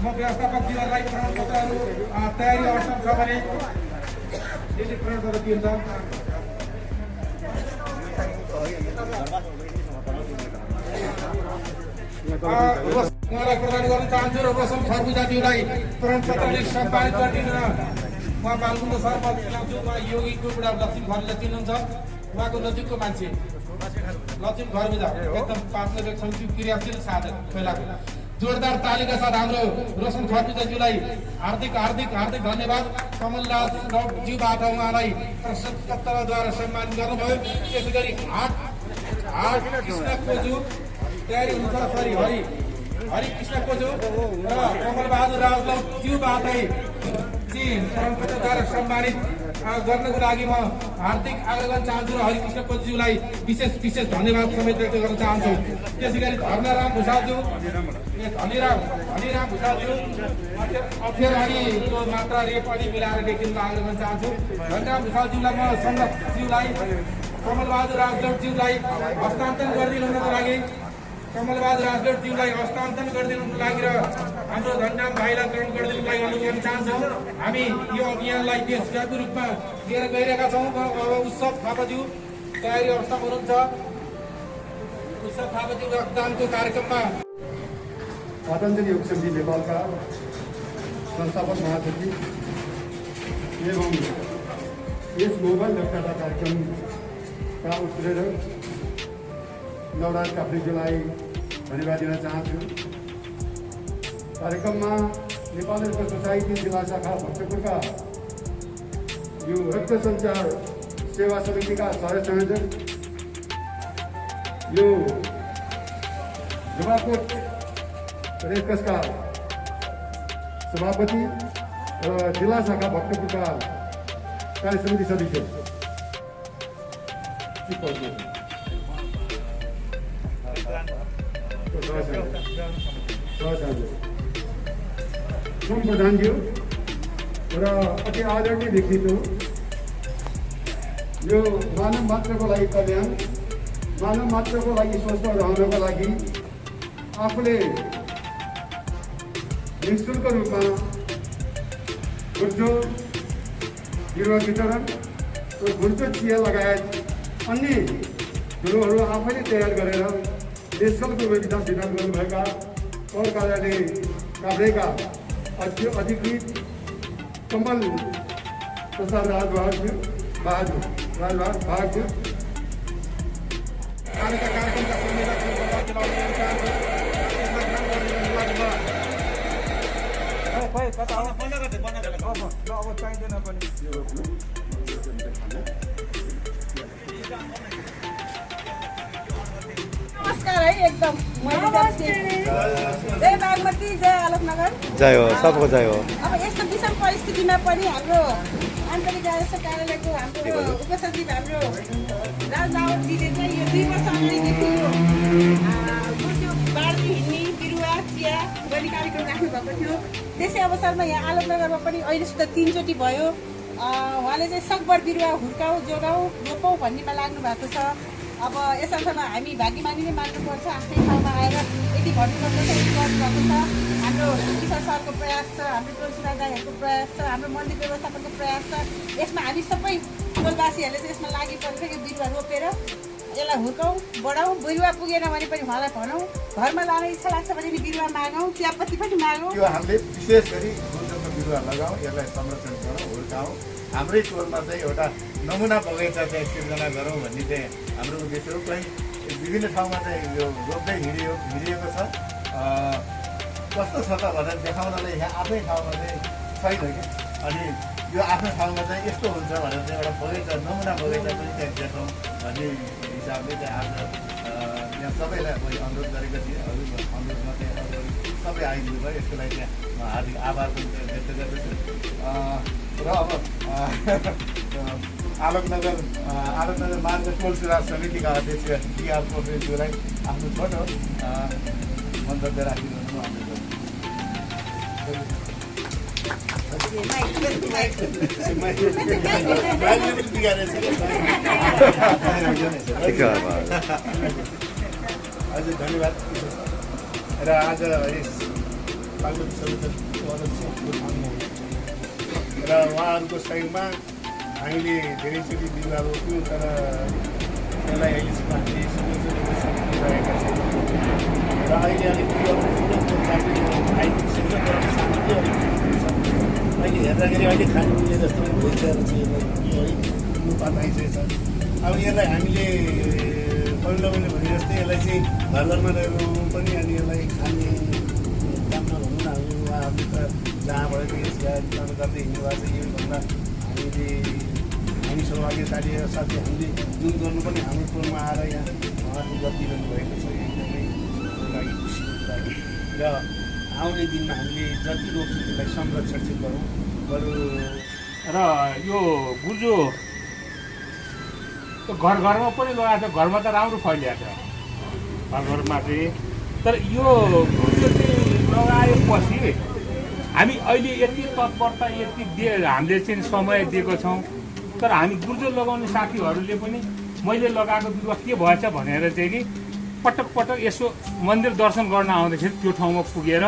म व्यवस्थापकज्यूहरूलाई प्रमाणपत्रहरू तयारी अवस्थामा छ भने प्रमाणपत्र दिन्छ। उहाँलाई प्रदान गर्न चाहन्छु र रोशन खरबुजाज्यूलाई प्रमाणपत्रले सम्पादित गरिदिनु। उहाँ बालकुन्द सर म चिनाउँछु। उहाँ योगीको बुढा लक्ष्मी खरबुजा चिन्नुहुन्छ, उहाँको नजिकको मान्छे लक्ष्मी खरबुजा एकदम पाँच समिति क्रियाशील साधक फैलाएको। जोरदार तालिका साथ हाम्रो रोशन खरबुजाज्यूलाई हार्दिक हार्दिक हार्दिक धन्यवाद। कमलराज राउतज्यूबाट उहाँलाई प्रशस्ति पत्रद्वारा सम्मान गर्नुभयो। त्यसै गरी आठ कृष्ण कोजू तयारी हुन्छ, सरी हरि कृष्ण कोजू र कमलबहादुर राजलौटज्यूबाटै प्रमाणपत्रद्वारा सम्मानित गर्नको लागि म हार्दिक आग्रह गर्न चाहन्छु र हरिकृष्ण कोजूलाई विशेष धन्यवाद समेत व्यक्त गर्न चाहन्छु। त्यसै गरी धर्मराम भुषालज्यू धनीराम भुषालज्यू अक्षर अघिको मात्रा रेप अनि मिलाएर लेखिनुको आग्रह गर्न चाहन्छु। धनीराम भुषालज्यूलाई म संरक्षकज्यूलाई कमलबहादुर राजलौटज्यूलाई हस्तान्तरण गरिदिनुको लागि र हाम्रो धनराम भाइलाई ग्रहण गरिदिनुको लागि अनुरोध गर्न चाहन्छौँ। हामी यो अभियानलाई देशव्यापी रूपमा लिएर गइरहेका छौँ। अब उत्सव थापाज्यू तयारी अवस्थामा हुनुहुन्छ। उत्सव थापाज्यू रक्तदानको कार्यक्रममा पतञ्जलि योग समिति नेपालका संस्थापक महासचिव एवं यस मोबाइल रक्तदाता कार्यक्रमका उत्प्रेरक नवराज काफ्लेज्यूलाई धन्यवाद दिन चाहन्छु। कार्यक्रममा नेपाल रेड क्रस सोसाइटी जिल्ला शाखा भक्तपुरका यो रक्त सञ्चार सेवा समितिका सहसंयोजक, यो जुवाकोट रेड क्रसका सभापति र जिल्ला शाखा भक्तपुरका कार्य समिति सदस्य सोम प्रधानज्यू र अति आदरणीय व्यक्तित्व, यो मानव मात्रको लागि कल्याण, मानव मात्रको लागि स्वस्थ रहनको लागि आफूले निःशुल्क रूपमा गुर्जो बिरुवा वितरण र गुर्जो चिया लगायत अन्य बिरुवाहरू आफैले तयार गरेर निःशुल्क रूपमा वितरण गर्नुभएका कर कार्यालय काभ्रेका अधिकृत कमल प्रसाद राजबहादुर नमस्कार है एकदम जय बागमती, जय आलोकनगर, जय हो, सबको जय हो। अब यस्तो विषम परिस्थितिमा पनि हाम्रो आन्तरिक राजस्व कार्यालयको हाम्रो उपसचिव हाम्रो राजदावतजीले चाहिँ यो 2 वर्ष अगाडिदेखि यो गुर्जो बाँड्दै हिँड्ने बिरुवा चिया गर्ने कार्यक्रम राख्नु भएको थियो। त्यसै अवसरमा यहाँ आलोकनगरमा पनि अहिले सुधा 3 चोटि भयो। उहाँले चाहिँ सकभर बिरुवा हुर्काऊ, जोगाऊ, रोपौँ भन्नेमा लाग्नु भएको छ। अब यस अर्थमा हामी भाग्यमानी नै मान्नुपर्छ, आफ्नै ठाउँमा आएर यति भन्नुपर्छ, यति गर्नुभएको छ। हाम्रो किशोर सरको प्रयास छ, हाम्रो तुलसीराज दाईहरूको प्रयास छ, हाम्रो मन्दिर व्यवस्थापनको प्रयास छ। यसमा हामी सबै टोलवासीहरूले चाहिँ यसमा लागि पर्छ। यो बिरुवा रोपेर यसलाई हुर्काउँ, बढाउँ। बिरुवा पुगेन भने पनि उहाँलाई भनौँ, घरमा लान इच्छा लाग्छ भने नि बिरुवा मागौँ, चियापत्ती पनि मागौँ। यो हामीले विशेष गरी गुर्जोको बिरुवा लगाउँ, यसलाई संरक्षण गरौँ, हुर्काउँ। हाम्रै टोलमा चाहिँ एउटा नमुना बगैँचा चाहिँ सिर्जना गरौँ भन्ने चाहिँ हाम्रो उद्देश्य हो। कहीँ विभिन्न ठाउँमा चाहिँ यो रोप्दै हिँडिएको छ। कस्तो छ त भनेर देखाउनलाई यहाँ आफ्नै ठाउँमा चाहिँ छैन कि। अनि यो आफ्नो ठाउँमा चाहिँ यस्तो हुन्छ भनेर चाहिँ एउटा बगैँचा, नमुना बगैँचा पनि त्यहाँ देखाउँ भन्ने हिसाबले चाहिँ आज यहाँ सबैलाई अनुरोध गरेको थिएँ। अनुरोधमा चाहिँ सबै आइदिनु भयो। यसको लागि चाहिँ म हार्दिक आभार पनि व्यक्त गर्दछु। र अब आलोकनगर मार्ग टोल सुधार समितिका अध्यक्ष टिआर पोखरेलज्यूलाई आफ्नो छोटो मन्तव्य राखिदिनु हजुर, धन्यवाद। र आज यस बागमती समितिको अध्यक्ष र उहाँहरूको सहयोगमा हामीले धेरैचोटि बिरुवा रोप्यौँ, तर यसलाई अहिलेसम्म हामीले रहेका छौँ। र अहिले अलिक अहिले हेर्दाखेरि अहिले खानु मिले जस्तो भइसकेको छ। यो अलिक पात आइसकेको छ। अब यसलाई हामीले पहिलो मैले भने जस्तै यसलाई चाहिँ घर घरमा ल्याउनु पनि, अनि यसलाई खाने काम नभनौँ न। उहाँहरूले त जहाँबाट चाहिँ यसलाई वितरण गर्दै हिँड्नु भएको छ। योभन्दा हामीसँग अघि साथीहरू साथै हामीले जुन गर्नु पनि हाम्रो टोलमा आएर यहाँ उहाँहरूले गरिदिनु भएको छ। एकदमै लागि खुसीको कुरा हो। र आउने दिनमा हामीले जति रोप्छौँ त्यसलाई संरक्षण चाहिँ गरौँ। र यो गुर्जो घर घरमा पनि लगाएको छ। घरमा त राम्रो फैलिएको छ घर घरमा चाहिँ। तर यो गुर्जो चाहिँ लगाएपछि हामी अहिले यति तत्परता यति हामीले चाहिँ समय दिएको छौँ। तर हामी गुर्जो लगाउने साथीहरूले पनि मैले लगाएको बिरुवा के भएछ भनेर चाहिँ नि पटक पटक यसो मन्दिर दर्शन गर्न आउँदाखेरि त्यो ठाउँमा पुगेर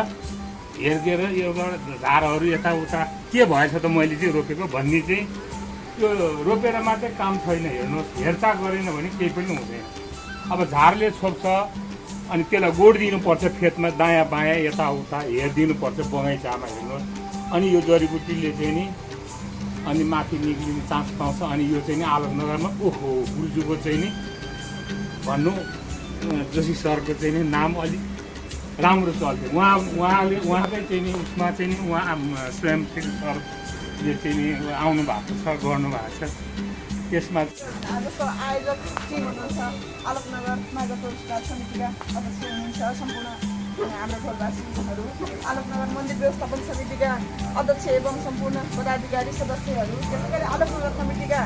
हेरिदिएर यो झारहरू यताउता के भएछ त मैले चाहिँ रोपेको भन्ने चाहिँ त्यो रोपेर मात्रै काम छैन। हेर्नुहोस्, हेरचाह गरेन भने केही पनि हुँदैन। अब झारले छोप्छ, अनि त्यसलाई गोड दिनुपर्छ फेदमा, दायाँ बायाँ यताउता हेरिदिनुपर्छ बगैँचामा। हेर्नुहोस्, अनि यो जडीबुटीले चाहिँ नि अनि माथि निक्लिने चान्स पाउँछ। अनि यो चाहिँ नि आलोकनगरमा ओहो गुर्जोको चाहिँ नि भन्नु जोशी सरको चाहिँ नि नाम अलिक राम्रो चल्थ्यो। उहाँकै चाहिँ नि उसमा चाहिँ नि उहाँ स्वयं सरले चाहिँ नि आउनु भएको छ, गर्नु भएको छ। त्यसमा जस्तो आयोजक टिम हुनुहुन्छ, आलोकनगर मार्ग टोल सुधार समितिका अध्यक्ष हुनुहुन्छ, सम्पूर्ण हाम्रो टोलवासीहरू, आलोकनगर मन्दिर व्यवस्थापन समितिका अध्यक्ष एवं सम्पूर्ण पदाधिकारी सदस्यहरू, त्यसै गरी आलोकनगर कमिटीका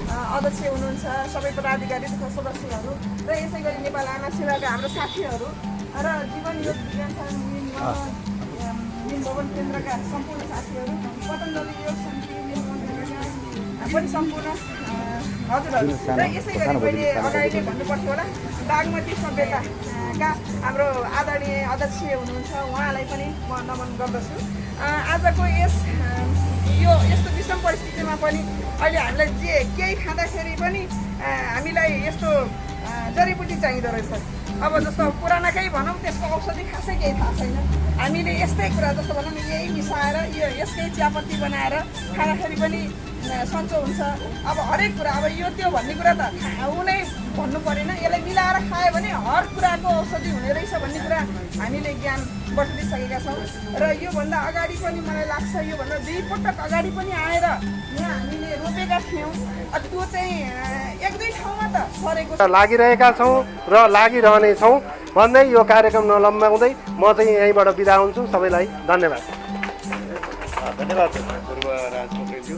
अध्यक्ष हुनुहुन्छ, सबै पदाधिकारी तथा सदस्यहरू, र यसै गरी नेपाल आमा सेवाका हाम्रो साथीहरू र जीवन योग विज्ञान तालिम भवन केन्द्रका सम्पूर्ण साथीहरू, पतञ्जलि योग समिति पनि सम्पूर्ण हजुरहरू र यसै गरी मैले अगाडि नै भन्नुपर्थ्यो होला बागमती सभ्यताका हाम्रो आदरणीय अध्यक्ष हुनुहुन्छ, उहाँलाई पनि म नमन गर्दछु। आजको यस्तो विषम परिस्थितिमा पनि अहिले हामीलाई केही खाँदाखेरि पनि हामीलाई यस्तो जडीबुटी चाहिँदो रहेछ। अब जस्तो पुरानाकै भनौँ, त्यसको औषधि खासै केही थाहा छैन। हामीले यस्तै कुरा जस्तो भनौँ यही मिसाएर यसकै चियापत्ती बनाएर खाँदाखेरि पनि सन्चो हुन्छ। अब हरेक कुरा अब यो त्यो भन्ने कुरा त नै भन्नु परेन, यसलाई मिलाएर खायो भने हर कुराको औषधि हुने रहेछ भन्ने कुरा हामीले ज्ञान बटुलिसकेका छौँ। र योभन्दा अगाडि पनि मलाई लाग्छ, योभन्दा 2 पटक अगाडि पनि आएर यहाँ हामीले रोपेका थियौँ। त्यो चाहिँ 1-2 ठाउँमा त सरेको लागिरहेका छौँ र लागिरहनेछौँ भन्दै यो कार्यक्रम नलम्ब्याउँदै म चाहिँ यहीँबाट बिदा हुन्छु। सबैलाई धन्यवाद। धन्यवाद पूर्व राज पोखरेलज्यू।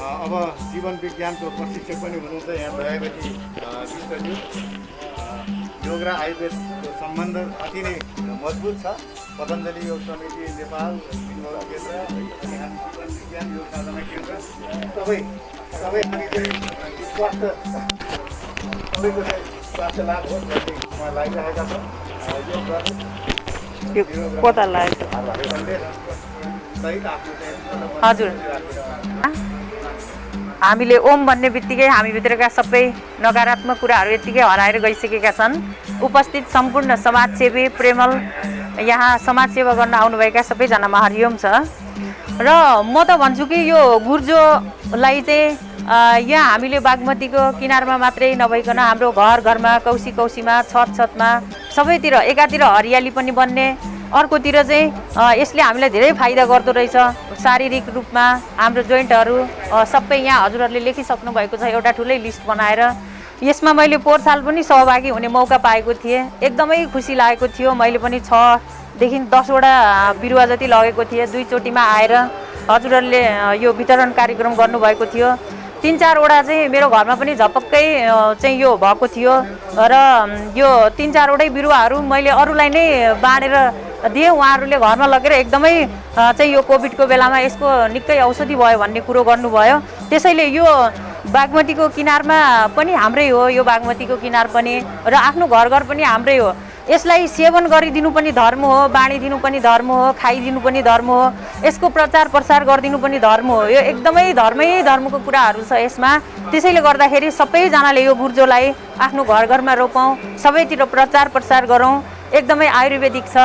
अब जीवन विज्ञानको प्रशिक्षक पनि हुनुहुन्छ यहाँ दयावती विष्टज्यू। योग र आयुर्वेदको सम्बन्ध अति नै मजबुत छ। पतञ्जलि योग समिति नेपाल केन्द्र, जीवन विज्ञान योग साधना केन्द्र सबै हामी चाहिँ स्वास्थ्य सबैको चाहिँ स्वास्थ्य लाभ होस् भन्ने उहाँ लागिरहेका छन्। योग हजुर, हामीले ओम भन्ने बित्तिकै हामीभित्रका सबै नकारात्मक कुराहरू यत्तिकै हराएर गइसकेका छन्। उपस्थित सम्पूर्ण समाजसेवी प्रेमल यहाँ समाजसेवा गर्न आउनुभएका सबैजनामा हरिओम छ। र म त भन्छु कि यो गुर्जोलाई चाहिँ यहाँ हामीले बागमतीको किनारमा मात्रै नभइकन हाम्रो घर घरमा, कौसी कौसीमा, छत छतमा सबैतिर एकातिर हरियाली पनि बन्ने, अर्कोतिर चाहिँ यसले हामीलाई धेरै फाइदा गर्दो रहेछ। शारीरिक रूपमा हाम्रो जोइन्टहरू सबै यहाँ हजुरहरूले लेखिसक्नु भएको छ एउटा ठुलै लिस्ट बनाएर। यसमा मैले पोहोर साल पनि सहभागी हुने मौका पाएको थिएँ। एकदमै खुसी लागेको थियो। मैले पनि 6देखि 10वटा बिरुवा जति लगेको थिएँ। 2 चोटिमा आएर हजुरहरूले यो वितरण कार्यक्रम गर्नुभएको थियो। 3-4वटा चाहिँ मेरो घरमा पनि झपक्कै चाहिँ यो भएको थियो र यो 3-4वटै बिरुवाहरू मैले अरूलाई नै बाँडेर दिएँ। उहाँहरूले घरमा लगेर एकदमै चाहिँ यो कोभिडको बेलामा यसको निकै औषधि भयो भन्ने कुरो गर्नुभयो। त्यसैले यो बागमतीको किनारमा पनि हाम्रै हो, यो बागमतीको किनार पनि र आफ्नो घर घर पनि हाम्रै हो। यसलाई सेवन गरिदिनु पनि धर्म हो, बाँडिदिनु पनि धर्म हो, खाइदिनु पनि धर्म हो, यसको प्रचार प्रसार गरिदिनु पनि धर्म हो। यो एकदमै धर्मको कुराहरू छ यसमा। त्यसैले गर्दाखेरि सबैजनाले यो गुर्जोलाई आफ्नो घर घरमा रोपौँ, सबैतिर प्रचार प्रसार गरौँ। एकदमै आयुर्वेदिक छ।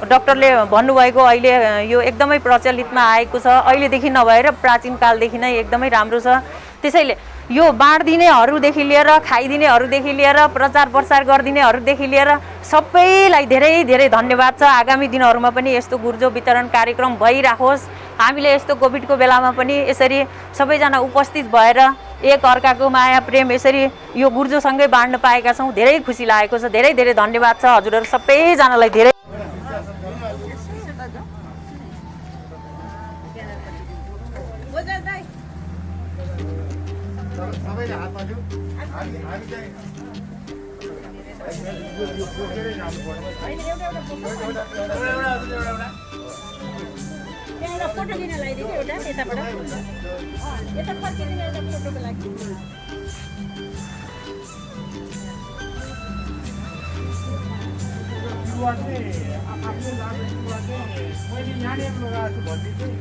डाक्टरले भन्नुभएको अहिले यो एकदमै प्रचलितमा आएको छ। अहिलेदेखि नभएर प्राचीन कालदेखि नै एकदमै राम्रो छ। त्यसैले यो बाँडिदिनेहरूदेखि लिएर, खाइदिनेहरूदेखि लिएर, प्रचार प्रसार गरिदिनेहरूदेखि लिएर सबैलाई धेरै धेरै धन्यवाद छ। आगामी दिनहरूमा पनि यस्तो गुर्जो वितरण कार्यक्रम भइराखोस्। हामीले यस्तो कोभिडको बेलामा पनि यसरी सबैजना उपस्थित भएर एक अर्काको माया प्रेम यसरी यो गुर्जोसँगै बाँड्न पाएका छौँ। धेरै खुसी लागेको छ। धेरै धेरै धन्यवाद छ हजुरहरू सबैजनालाई। धेरै सबैले हातमा दिउँ। हामी चाहिँ एउटा फोटो लिन लगाइदिनु एउटा यताबाट यता फर्किदिनु एउटा फोटोको लागि। मैले यहाँनिर लगाएको छु भन्ने चाहिँ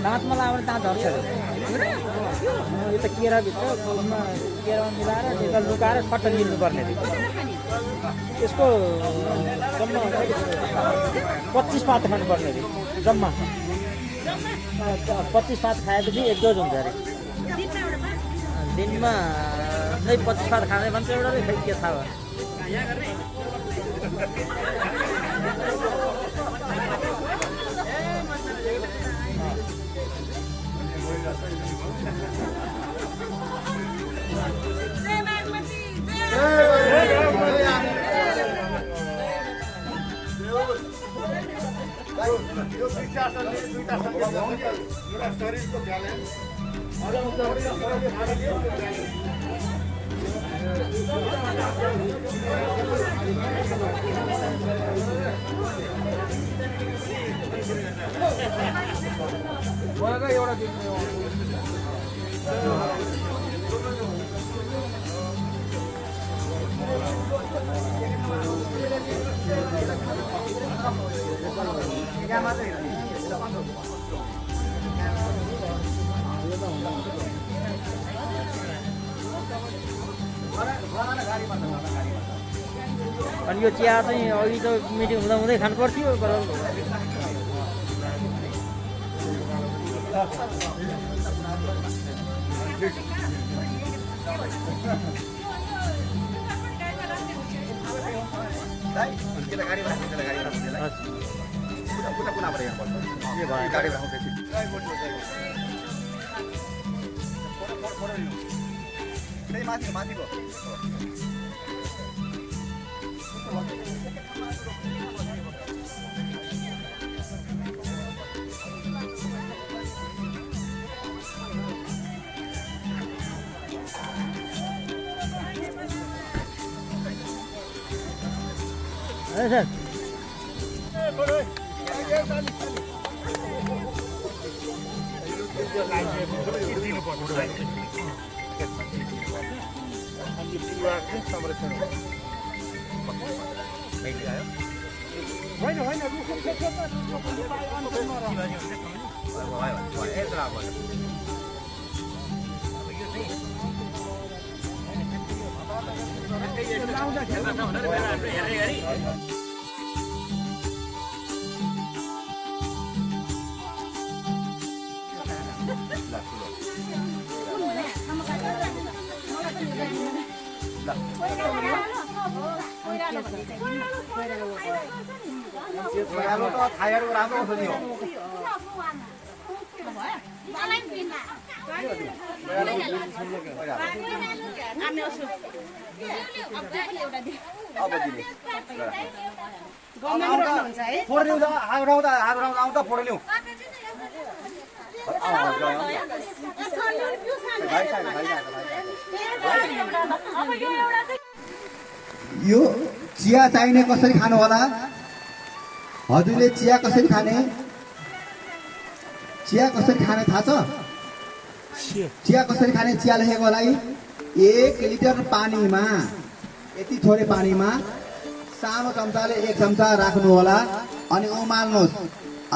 दाँतमा लगाएर दाँत झर्छ यो त केराभित्र उसमा केरामा मिलाएर त्यसलाई लुकाएर सट्ट निल्नुपर्ने यसको जम्मा 25 पात खानुपर्ने अरे जम्मा 25 पात खाएपछि एक डोज हुन्छ अरे दिनमा नै 25 पात खाने भन्छ एउटा खै के थाहा भयो यो शिक्षासनले दुईटा एउटा शरीरको ब्यालेन्स अनि यो चिया चाहिँ अघि त मिटिङ हुँदा हुँदै खानु पर्थ्यो तर माथिको सर राम्रो हुन्छ नि आउँदा फोड्यौ यो चिया चाहिने कसरी खानु होला हजुरले चिया कसरी खाने चिया कसरी खाने थाहा छ चिया कसरी खाने चिया लेखेको होला 1 लिटर पानीमा यति थोरै पानीमा सानो चम्चाले 1 चम्चा राख्नु होला अनि उमाल्नुहोस्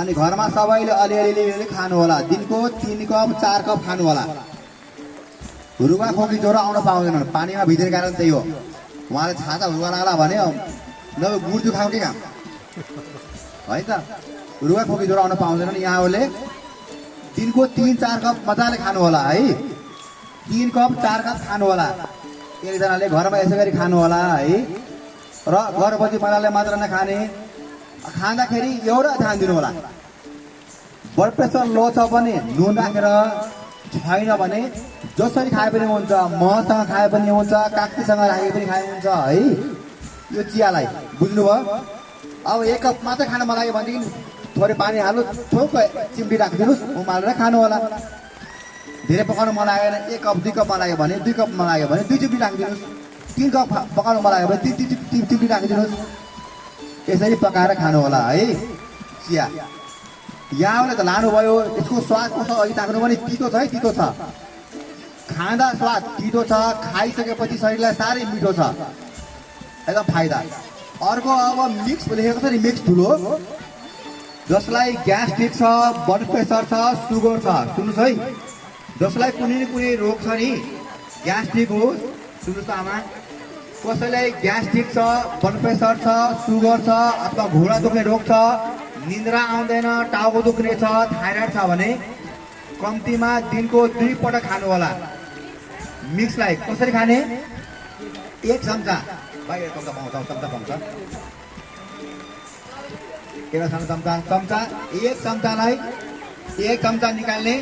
अनि घरमा सबैले अलिअलि खानु होला दिनको 3 कप 4 कप खानु होला रुगा खोकी ज्वरो आउन पाउँदैन पानीमा भिजेको कारण त्यही हो उहाँले छाता हुर्का लाग्ला भने नभए गुर्जु खाऊ के काम है त रुगा खोकी ज्वरो आउन पाउँदैन यहाँहरूले दिनको 3-4 कप मजाले खानु होला है 3 कप 4 कप खानु होला एकजनाले घरमा यसै गरी खानु होला है र गर्भवती महिलाले मात्र नखाने खाँदाखेरि एउटा ध्यान दिनु होला ब्लड प्रेसर लो छ भने नुन राखेर छैन भने जसरी खाए पनि हुन्छ महसँग खाए पनि हुन्छ काक्तीसँग राखे पनि खाए हुन्छ है यो चियालाई बुझ्नुभयो अब 1 कप मात्र खान मन लाग्यो भनेदेखि थोरै पानी हाल्नु थोक चिम्टी राखिदिनुहोस् उमालेर खानु होला धेरै पकाउनु मन लागेन 1 कप 2 कप मन लाग्यो भने 2 कप मन लाग्यो भने 2 चिम्टी राखिदिनुहोस् 3 कप पकाउनु मन लाग्यो भने 3 चिम्टी राखिदिनुहोस् यसरी पकाएर खानु होला है चिया यहाँले त लानुभयो यसको स्वाद कस्तो अघि ताक्नु पनि तितो छ है तितो छ खाँदा स्वाद तितो छ खाइसकेपछि शरीरलाई साह्रै मिठो छ एकदम फाइदा अर्को अब मिक्स लेखेको छ नि मिक्स ठुलो जसलाई ग्यास्ट्रिक छ, ब्लड प्रेसर छ, सुगर छ, सुन्नुहोस् है, जसलाई कुनै न कुनै रोग छ नि, ग्यास्ट्रिक होस्, सुन्नुहोस् त आमा, कसैलाई ग्यास्ट्रिक छ, ब्लड प्रेसर छ, सुगर छ अथवा घुँडा दुख्ने रोग छ, निन्द्रा आउँदैन, टाउको दुख्ने छ, थाइराइड छ भने कम्तीमा दिनको 2 पटक खानु होला। मिक्सलाई कसरी खाने? 1 चम्चा, बाहिर चम्चा पाउँछ, केरा सानो चम्चा, 1 चम्चालाई 1 चम्चा निकाल्ने,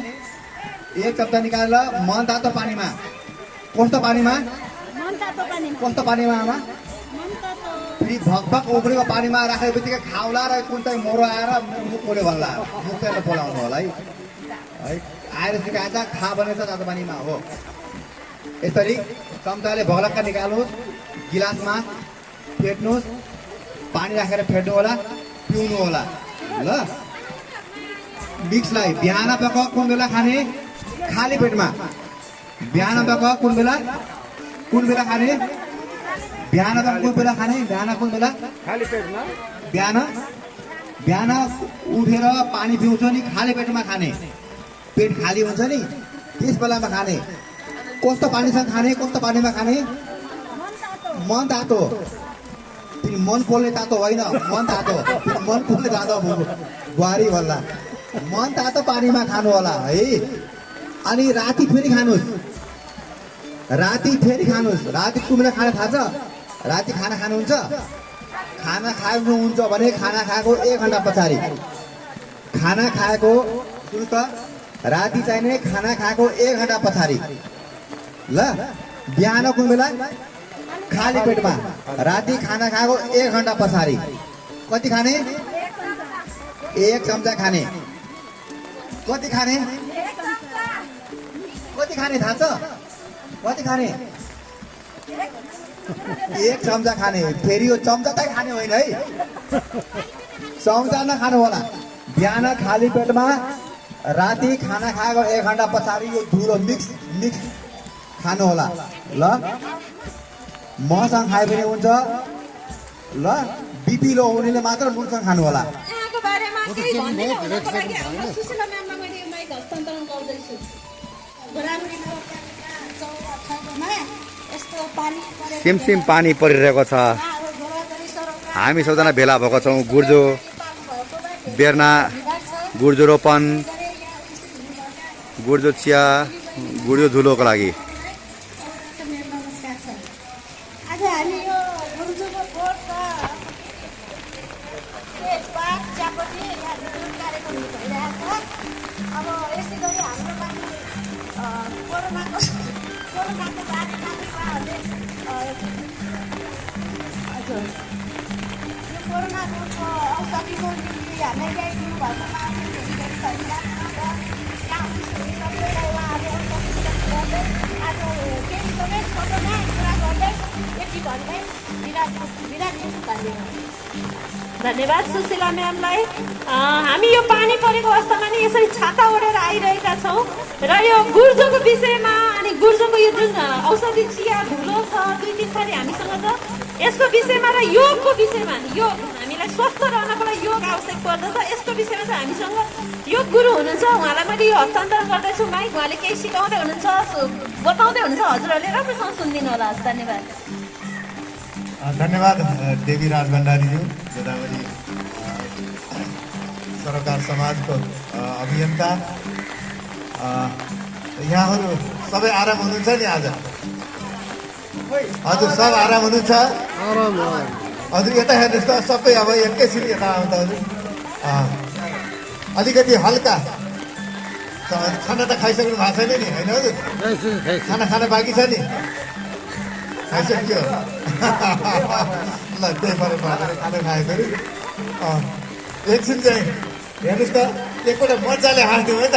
1 चम्चा निकालेर मनतातो पानीमा, कस्तो पानीमा? कस्तो पानीमा आमा? फेरि भकभक उब्रेको पानीमा राखेको बित्तिकै खाउला र कुन चाहिँ मोरो आएर मुख पोल्यो भन्ला, मुखतिर पोलाउनु होला है। आएर सिकाएछ खा भने त तातो पानीमा हो। यसरी चम्चाले भगलक्क निकाल्नुहोस्, गिलासमा फेट्नुहोस्, पानी राखेर फेट्नु होला, पिउनु होला ल। मिक्सलाई बिहान पख कुन बेला खाने? खाली पेटमा। बिहान पख कुन बेला खाने? बिहान पख कुन बेला खाने? बिहान कुन बेला? खाली पेटमा। बिहान उठेर पानी पिउँछ नि, खाली पेटमा खाने। पेट खाली हुन्छ नि त्यस बेलामा खाने। कस्तो पानीसँग खाने? कस्तो पानीमा खाने? मन तातो। फेरि मन पोल्ने तातो होइन, मन तातो। मन पोल्ने तातो बुहारी भन्ला। मन तातो पानीमा खानु होला है। अनि राति फेरि खानुहोस्, राति कुन बेला खाना थाहा छ? राति खाना खानुहुन्छ? खाना खानुहुन्छ भने खाना खाएको 1 घन्टा पछाडि। खाना खाएको सुन्नु त, राति चाहिने खाना खाएको 1 घन्टा पछाडि ल। बिहान कुन बेला? खाली पेटमा। राति खाना खाएको 1 घन्टा पछाडि। कति खाने? 1 चम्चा खाने। कति खाने? कति खाने थाहा छ? कति खाने? 1 चम्चा खाने। फेरि यो चम्चा त खाने होइन है, चम्चा नखानु होला। बिहान खाली पेटमा, राति खाना खाएको 1 घन्टा पछाडि यो धुलो मिक्स खानु होला ल। मसँग खाए पनि हुन्छ ल। बिपी लो हुनेले मात्र नुनसँग खानु होला। यहाँको बारेमा केही भनिदिनु हुनको लागि हाम्रो सुशीला म्यामलाई मैले यो माइक हस्तान्तरण गर्दैछु। सिमसिम पानी परिरहेको छ। हामी सबजना भेला भएको छौँ गुर्जो बेर्ना, गुर्जो रोपन, गुर्जो चिया, गुर्जो धुलोको लागि। आज हामी यो गुर्जोको बोर्डका तेजपात, चियापत्ती यहाँ वितरण कार्यक्रम भइरहेको छ। अब यसै गरी हाम्रो पनि कोरोनाको बारेमा उहाँहरूले हजुर यो कोरोना रोगको औषधिको निम्ति हामीलाई ल्याइदिनु भएकोमा धेरै धेरै धन्यवाद छ। यहाँ सबैलाई उहाँहरूले औषधि गर्दै आज केही समय छोटोमा कुरा गर्दै यति भन्दै धन्यवाद सुशीला म्यामलाई। हामी यो पानी परेको अवस्थामा नि यसरी छाता ओढेर आइरहेका छौँ र यो गुर्जोको विषयमा अनि गुर्जोको यो जुन औषधि चिया धुलो छ 2-3 थरी हामीसँग छ, यसको विषयमा र योगको विषयमा, योग हामीलाई स्वस्थ रहनको लागि योग आवश्यक पर्दछ, यसको विषयमा चाहिँ हामीसँग योग गुरु हुनुहुन्छ। उहाँलाई मैले यो हस्तान्तरण गर्दैछु माइक। उहाँले केही सिकाउँदै हुनुहुन्छ, बताउँदै हुनुहुन्छ। हजुरहरूले राम्रोसँग सुनिदिनु होला। धन्यवाद। धन्यवाद देवी राज भण्डारीज्यू, गोदावरी सरोकार समाजको अभियन्ता। यहाँहरू सबै आराम हुनुहुन्छ नि आज? हजुर सब आराम हुनुहुन्छ? हजुर यता हेर्नुहोस् त, सबै अब एकैछिन यता आउँदा हजुर अलिकति हल्का। खाना त खाइसक्नु भएको छैन नि होइन हजुर? खाना बाँकी छ नि? खाइसक्यो ल, त्यही फरक भएर खाना खाएको अरे। एकछिन चाहिँ हेर्नुहोस् त, एकपल्ट मजाले हाँस्दिउँ है त।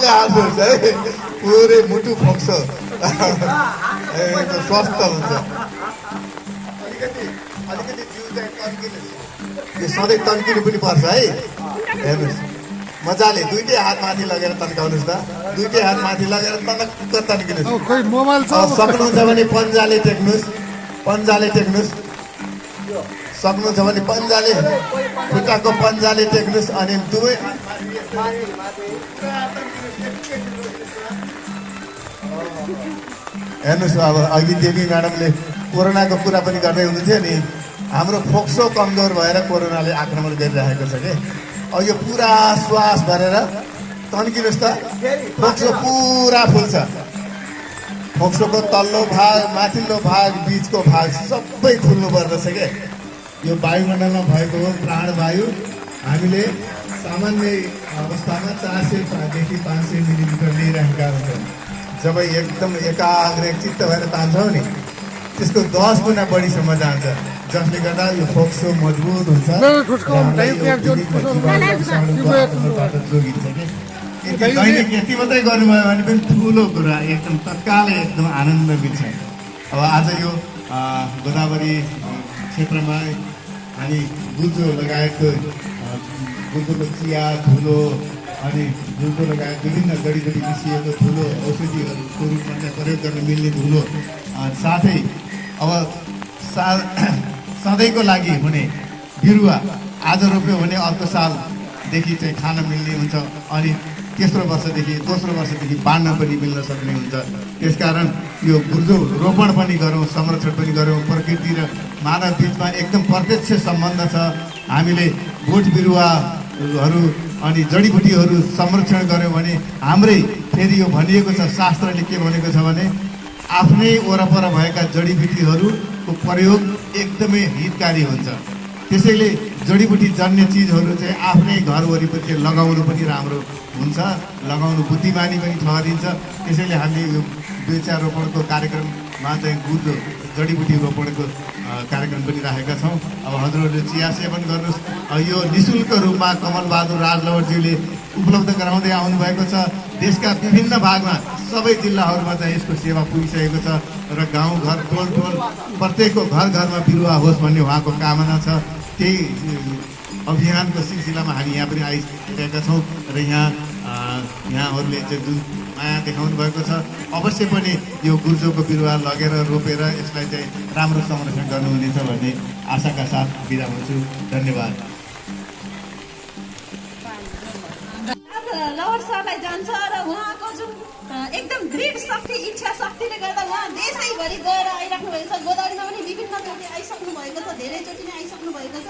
मात्रै हाल्नु हुन्छ है पुरै मुटु फोक्छ एकदम स्वस्थ हुन्छ अलिकति जिउ चाहिँ तन्किनु यो सधैँ तन्किनु पनि पर्छ है हेर्नुहोस् मजाले दुईटै हात माथि लगेर तन्काउनुहोस् त दुईटै हात माथि लगेर तनक्क तन्किनुहोस् सक्नुहुन्छ भने पन्जाले टेक्नुहोस् सक्नुहुन्छ भने पन्जाले खुट्टाको पन्जाले टेक्नुहोस् अनि दुवै हेर्नुहोस् अब अघि देवी म्याडमले कोरोनाको कुरा पनि गर्दै हुनुहुन्थ्यो नि हाम्रो फोक्सो कमजोर भएर कोरोनाले आक्रमण गरिरहेको छ कि अब यो पुरा श्वास भरेर तन्किनुहोस् त फोक्सो पुरा फुल्छ फोक्सोको तल्लो भाग माथिल्लो भाग बिचको भाग सबै खुल्नु पर्दछ के यो वायुमण्डलमा भएको हो प्राणवायु हामीले सामान्य अवस्थामा 400 देखि 500 मिलिमिटर लिइरहेका हुन्छौँ जब एकदम एकाग्र चित्त भएर तान्छौँ नि त्यसको 10 गुणा बढीसम्म जान्छ जसले गर्दा यो फोक्सो मजबुत हुन्छ जोगिन्छ कि दैनिक यति मात्रै गर्नुभयो भने पनि ठुलो कुरा एकदम तत्कालै एकदम आनन्द मिल्छ अब आज यो गोदावरी क्षेत्रमा हामी गुल्जो लगायतको गुल्जोको चिया धुलो अनि गुल्जो लगायत विभिन्न जडीबुटी मिसिएको धुलो औषधिहरूको रूपमा चाहिँ प्रयोग गर्न मिल्ने धुलो साथै अब सधैँको लागि हुने बिरुवा आज रोप्यो भने अर्को सालदेखि चाहिँ खान मिल्ने हुन्छ अनि दोस्रो वर्षदेखि बाँड्न पनि मिल्न सक्ने हुन्छ त्यसकारण यो गुर्जो रोपण पनि गरौँ संरक्षण पनि गरौँ प्रकृति र मानव बिचमा एकदम प्रत्यक्ष सम्बन्ध छ हामीले बोट बिरुवाहरू अनि जडीबुटीहरू संरक्षण गऱ्यौँ भने हाम्रै फेरि यो भनिएको छ शास्त्रले के भनेको छ भने आफ्नै वरपर भएका जडीबुटीहरूको प्रयोग एकदमै हितकारी हुन्छ त्यसैले जडीबुटी जन्य चिजहरू चाहिँ आफ्नै घर वरिपरि लगाउनु पनि राम्रो हुन्छ लगाउनु बुद्धिमानी पनि ठहरिन्छ त्यसैले हामीले यो वृक्षारोपणको कार्यक्रममा चाहिँ गुल्जो जडीबुटी रोपणको कार्यक्रम पनि राखेका छौँ अब हजुरहरूले चिया सेवन गर्नुहोस् यो निःशुल्क रूपमा कमलबहादुर राजलवरज्यूले उपलब्ध गराउँदै आउनुभएको छ देशका विभिन्न भागमा सबै जिल्लाहरूमा चाहिँ यसको सेवा पुगिसकेको छ र गाउँ घर टोल प्रत्येकको घर घरमा बिरुवा होस् भन्ने उहाँको कामना छ त्यही अभियानको सिलसिलामा हामी यहाँ पनि आइसकेका छौँ र यहाँहरूले चाहिँ जुन माया देखाउनु भएको छ अवश्य पनि यो गुर्जोको बिरुवा लगेर रोपेर यसलाई चाहिँ राम्रो संरक्षण गर्नुहुनेछ भन्ने आशाका साथ बिदा हुन्छु धन्यवाद लवर सरलाई जान्छ र उहाँको जुन एकदम दृढ शक्ति इच्छा शक्तिले गर्दा उहाँ देशैभरि गएर आइराख्नु भएको छ गोदावरीमा पनि विभिन्न चोटि आइसक्नु भएको छ धेरैचोटि नै आइसक्नु भएको छ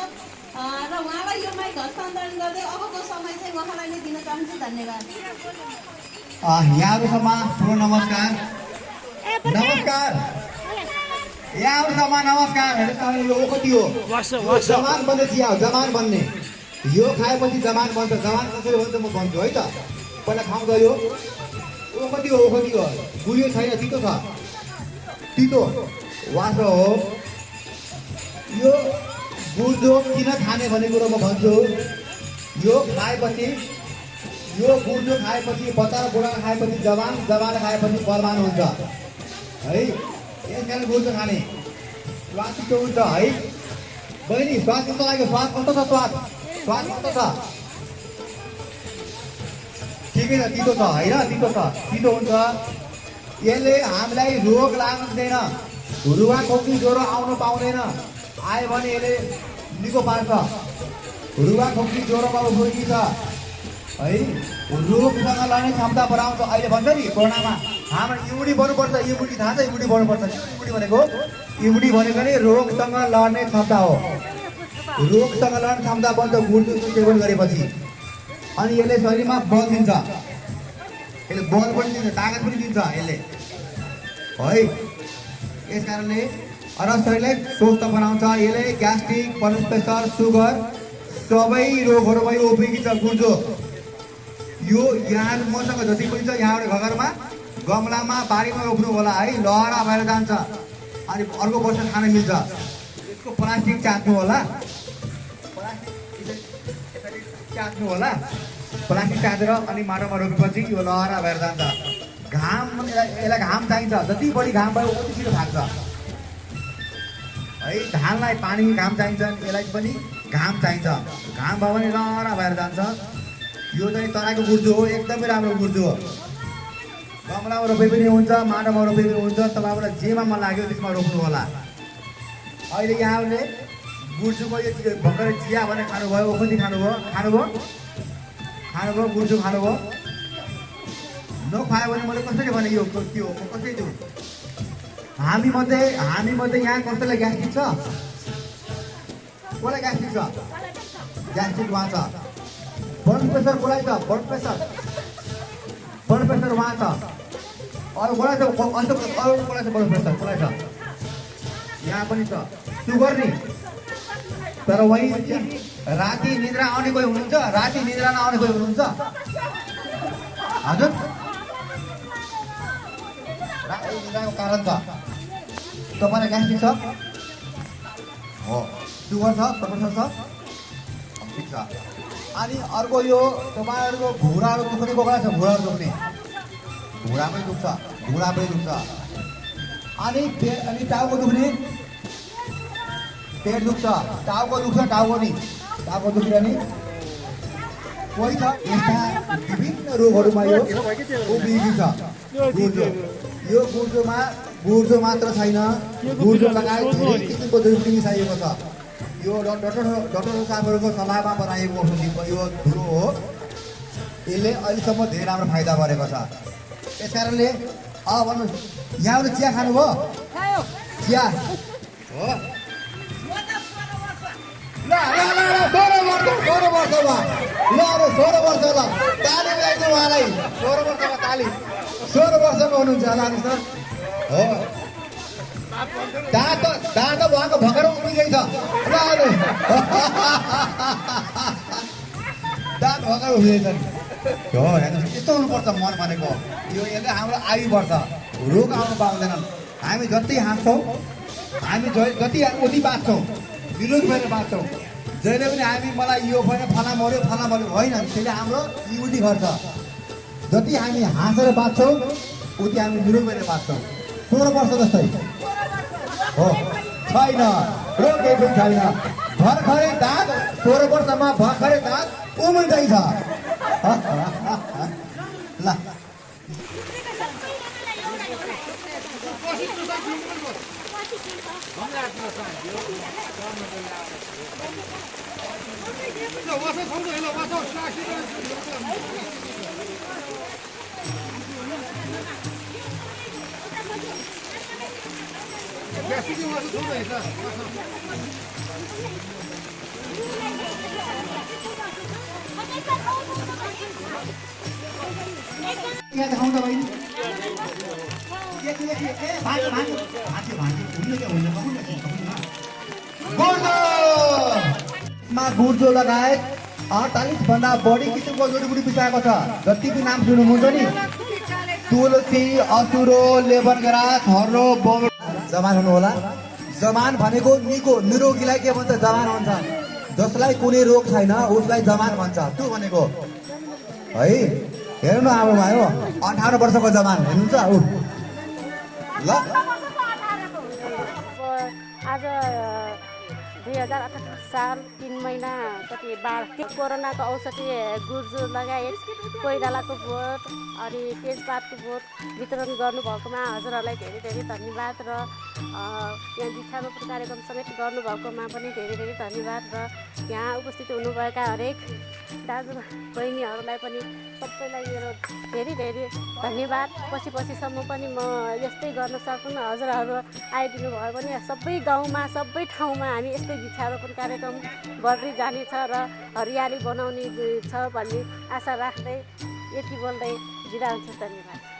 र उहाँलाई यो माइक हस्तान्तरण गर्दै अबको समय चाहिँ उहाँलाई नै दिन चाहन्छु धन्यवाद यहाँहरूसम्म ठुलो नमस्कार यहाँहरूसम्म नमस्कार हेर्नुहोस् यो ओखती हो जमान बन्ने चिया हो जमान बन्ने यो खाएपछि जमान बन्छ जमान कसरी भन्छ म भन्छु है त पहिला खाउँदा यो ओखती हो गुलियो छैन तितो छ तितो वास हो यो गुर्जो किन खाने भन्ने कुरो म भन्छु यो खाएपछि यो गुर्जो खाएपछि बच्चा र बुढा खाएपछि जवान खाएपछि बलवान हुन्छ है यसकारण गुर्जो खाने स्वादिष्ट हुन्छ है बहिनी स्वाद कस्तो लाग्यो स्वाद कस्तो छ स्वाद कस्तो छ ठिकै छ तितो छ होइन तितो हुन्छ यसले हामीलाई रोग लाग्दैन रुवा खोकी ज्वरो आउनु पाउँदैन आयो भने यसले निको पार्छ रुवा खोकी ज्वरोमा उपयोगी छ है रोगसँग लड्ने क्षमता बढाउँछ अहिले भन्छ नि कोरोनामा हाम्रो इम्युनिटी बढ्नुपर्छ इम्युनिटी थाहा छ इम्युनिटी बढ्नुपर्छ इम्युनिटी भनेको नि रोगसँग लड्ने क्षमता हो रोगसँग लड्ने क्षमता बन्छ गुर्जोको सेवन गरेपछि अनि यसले शरीरमा बल दिन्छ यसले बल पनि दिन्छ तागत पनि दिन्छ यसले है यस कारणले र शरीरलाई स्वस्थ बनाउँछ यसले ग्यास्ट्रिक ब्लड प्रेसर सुगर सबै रोगहरूमा यो उपयोगी छ गुर्जो यो यहाँ मसँग जति पनि छ यहाँबाट घरमा गमलामा बारीमा रोप्नु होला है लहरा भएर जान्छ अनि अर्को वर्ष खान मिल्छ यसको प्लास्टिक च्यात्नु होला प्लास्टिक काटेर अनि माटोमा रोपेपछि यो लहरा भएर जान्छ। घाम यसलाई घाम चाहिन्छ, जति बढी घाम भयो उति छिटो फाल्छ है। धानलाई पानी घाम चाहिन्छ, यसलाई पनि घाम चाहिन्छ। घाम भयो भने लहरा भएर जान्छ। यो चाहिँ तराईको गुर्जो हो, एकदमै राम्रो गुर्जो हो। गमलामा रोपे पनि हुन्छ, माटोमा रोपे पनि हुन्छ। तपाईँलाई जेमा मन लाग्यो त्यसमा रोप्नु होला। अहिले यहाँले गुर्जोको यो भर्खरै चिया भने खानुभयो, ओखती खानुभयो, गुर्जो खानुभयो। नखुवायो भने मैले कसरी भने यो के हो, कसरी दिउँ? हामी मध्ये यहाँ कसैलाई ग्यास्ट्रिक छ? कसलाई ग्यास्ट्रिक छ? ग्यास्ट्रिक उहाँ छ। ब्लड प्रेसर कसलाई छ? ब्लड प्रेसर उहाँ छ। अरू कसलाई छ? अरू कसलाई छ ब्लड प्रेसर? कसलाई छ? यहाँ पनि छ। सुगर नि, तर वही राति निद्रा आउने कोही हुनुहुन्छ, राति निद्रा नआउने कोही हुनुहुन्छ हजुर? राति निद्राको कारण छ। तपाईँलाई ग्यास्ट्रिक छ हो, सुगर छ, प्रेसर छ, ठिक छ। अनि अर्को यो तपाईँहरूको घुँडाहरू दुख्ने कोही छ? घुँडाहरू दुख्ने, घुँडा पनि दुख्छ। अनि टाउको दुख्ने, पेट दुख्छ, टाउको दुख्छ, टाउको दुख्ने नि कोही छ? यस्ता विभिन्न रोगहरूमा यो उपयोगी छ गुर्जो। यो गुर्जो मात्र छैन, गुर्जो लगायत धेरै किसिमको औषधि मिसाइएको छ। यो डाक्टर साहबहरूको सल्लाहमा बनाइएको औषधि यो धुलो हो। यसले अहिलेसम्म धेरै राम्रो फाइदा गरेको छ। त्यस कारणले भन्नुहोस्, यहाँबाट चिया खानुभयो? चिया हो? 16 वर्षमा ताली बजाइदिउँ उहाँलाई। 16 वर्षमा ताली, 16 वर्षमा हुनुहुन्छ लानु सर हो। दाँत उहाँको भर्खर उम्रिँदै छ। दाँत भर्खर उम्रिँदैछन् हो। हेर्नुहोस्, यस्तो हुनुपर्छ मन भनेको। यसले हाम्रो आयु बढ्छ, रोग आउनु पाउँदैनन्। हामी जति हाँस्छौँ, हामी जति उति बाँच्छौँ, विरोध भएर बाँच्छौँ। जहिले पनि हामी मलाई यो भएन, फला मऱ्यो होइन, त्यसले हाम्रो इम्युनिटी घट्छ। जति हामी हाँसेर बाँच्छौँ उति हामी विरोध भएर बाँच्छौँ। 16 वर्ष जस्तै हो, छैन रोग केही पनि छैन। भर्खरै दाँत 16 वर्षमा भर्खरै दाँत उम्रिँदैछ। ल यहाँ देखाउँ त बहिनी। गुर्जो लगायत 48 भन्दा बढी किसिमको जडीबुटी मिसाएको छ। जति पनि नाम सुन्नुहुन्छ नि, तुलसी, असुरो, लेबर ग्रास, हर्रो, बोमो। जवान हुनु होला। जवान भनेको निरोगीलाई के भन्छ? जवान भन्छ। जसलाई कुनै रोग छैन उसलाई जवान भन्छ। त्यो भनेको है। हेर्नु अब भयो 18 वर्षको जवान हेर्नुहुन्छ ल। आज 2018 साल 3 महिना कति बाढ, कोरोनाको औषधि गुर्जो लगायत कोइरालाको बोट अनि तेजपातको बोट वितरण गर्नुभएकोमा हजुरहरूलाई धेरै धेरै धन्यवाद। र यहाँ वृक्षारोपण कार्यक्रम समेत गर्नुभएकोमा पनि धेरै धेरै धन्यवाद। र यहाँ उपस्थित हुनुभएका हरेक दाजु बहिनीहरूलाई पनि सबैलाई मेरो धेरै धेरै धन्यवाद। पछिसम्म पनि म यस्तै गर्न सकौँ, हजुरहरू आइदिनु भयो भने सबै गाउँमा सबै ठाउँमा हामी यस्तै वृक्षारोपण कार्यक्रम बढ्दै जानेछ र हरियाली बनाउने छ भन्ने आशा राख्दै यति बोल्दै बिदा हुन्छु। धन्यवाद।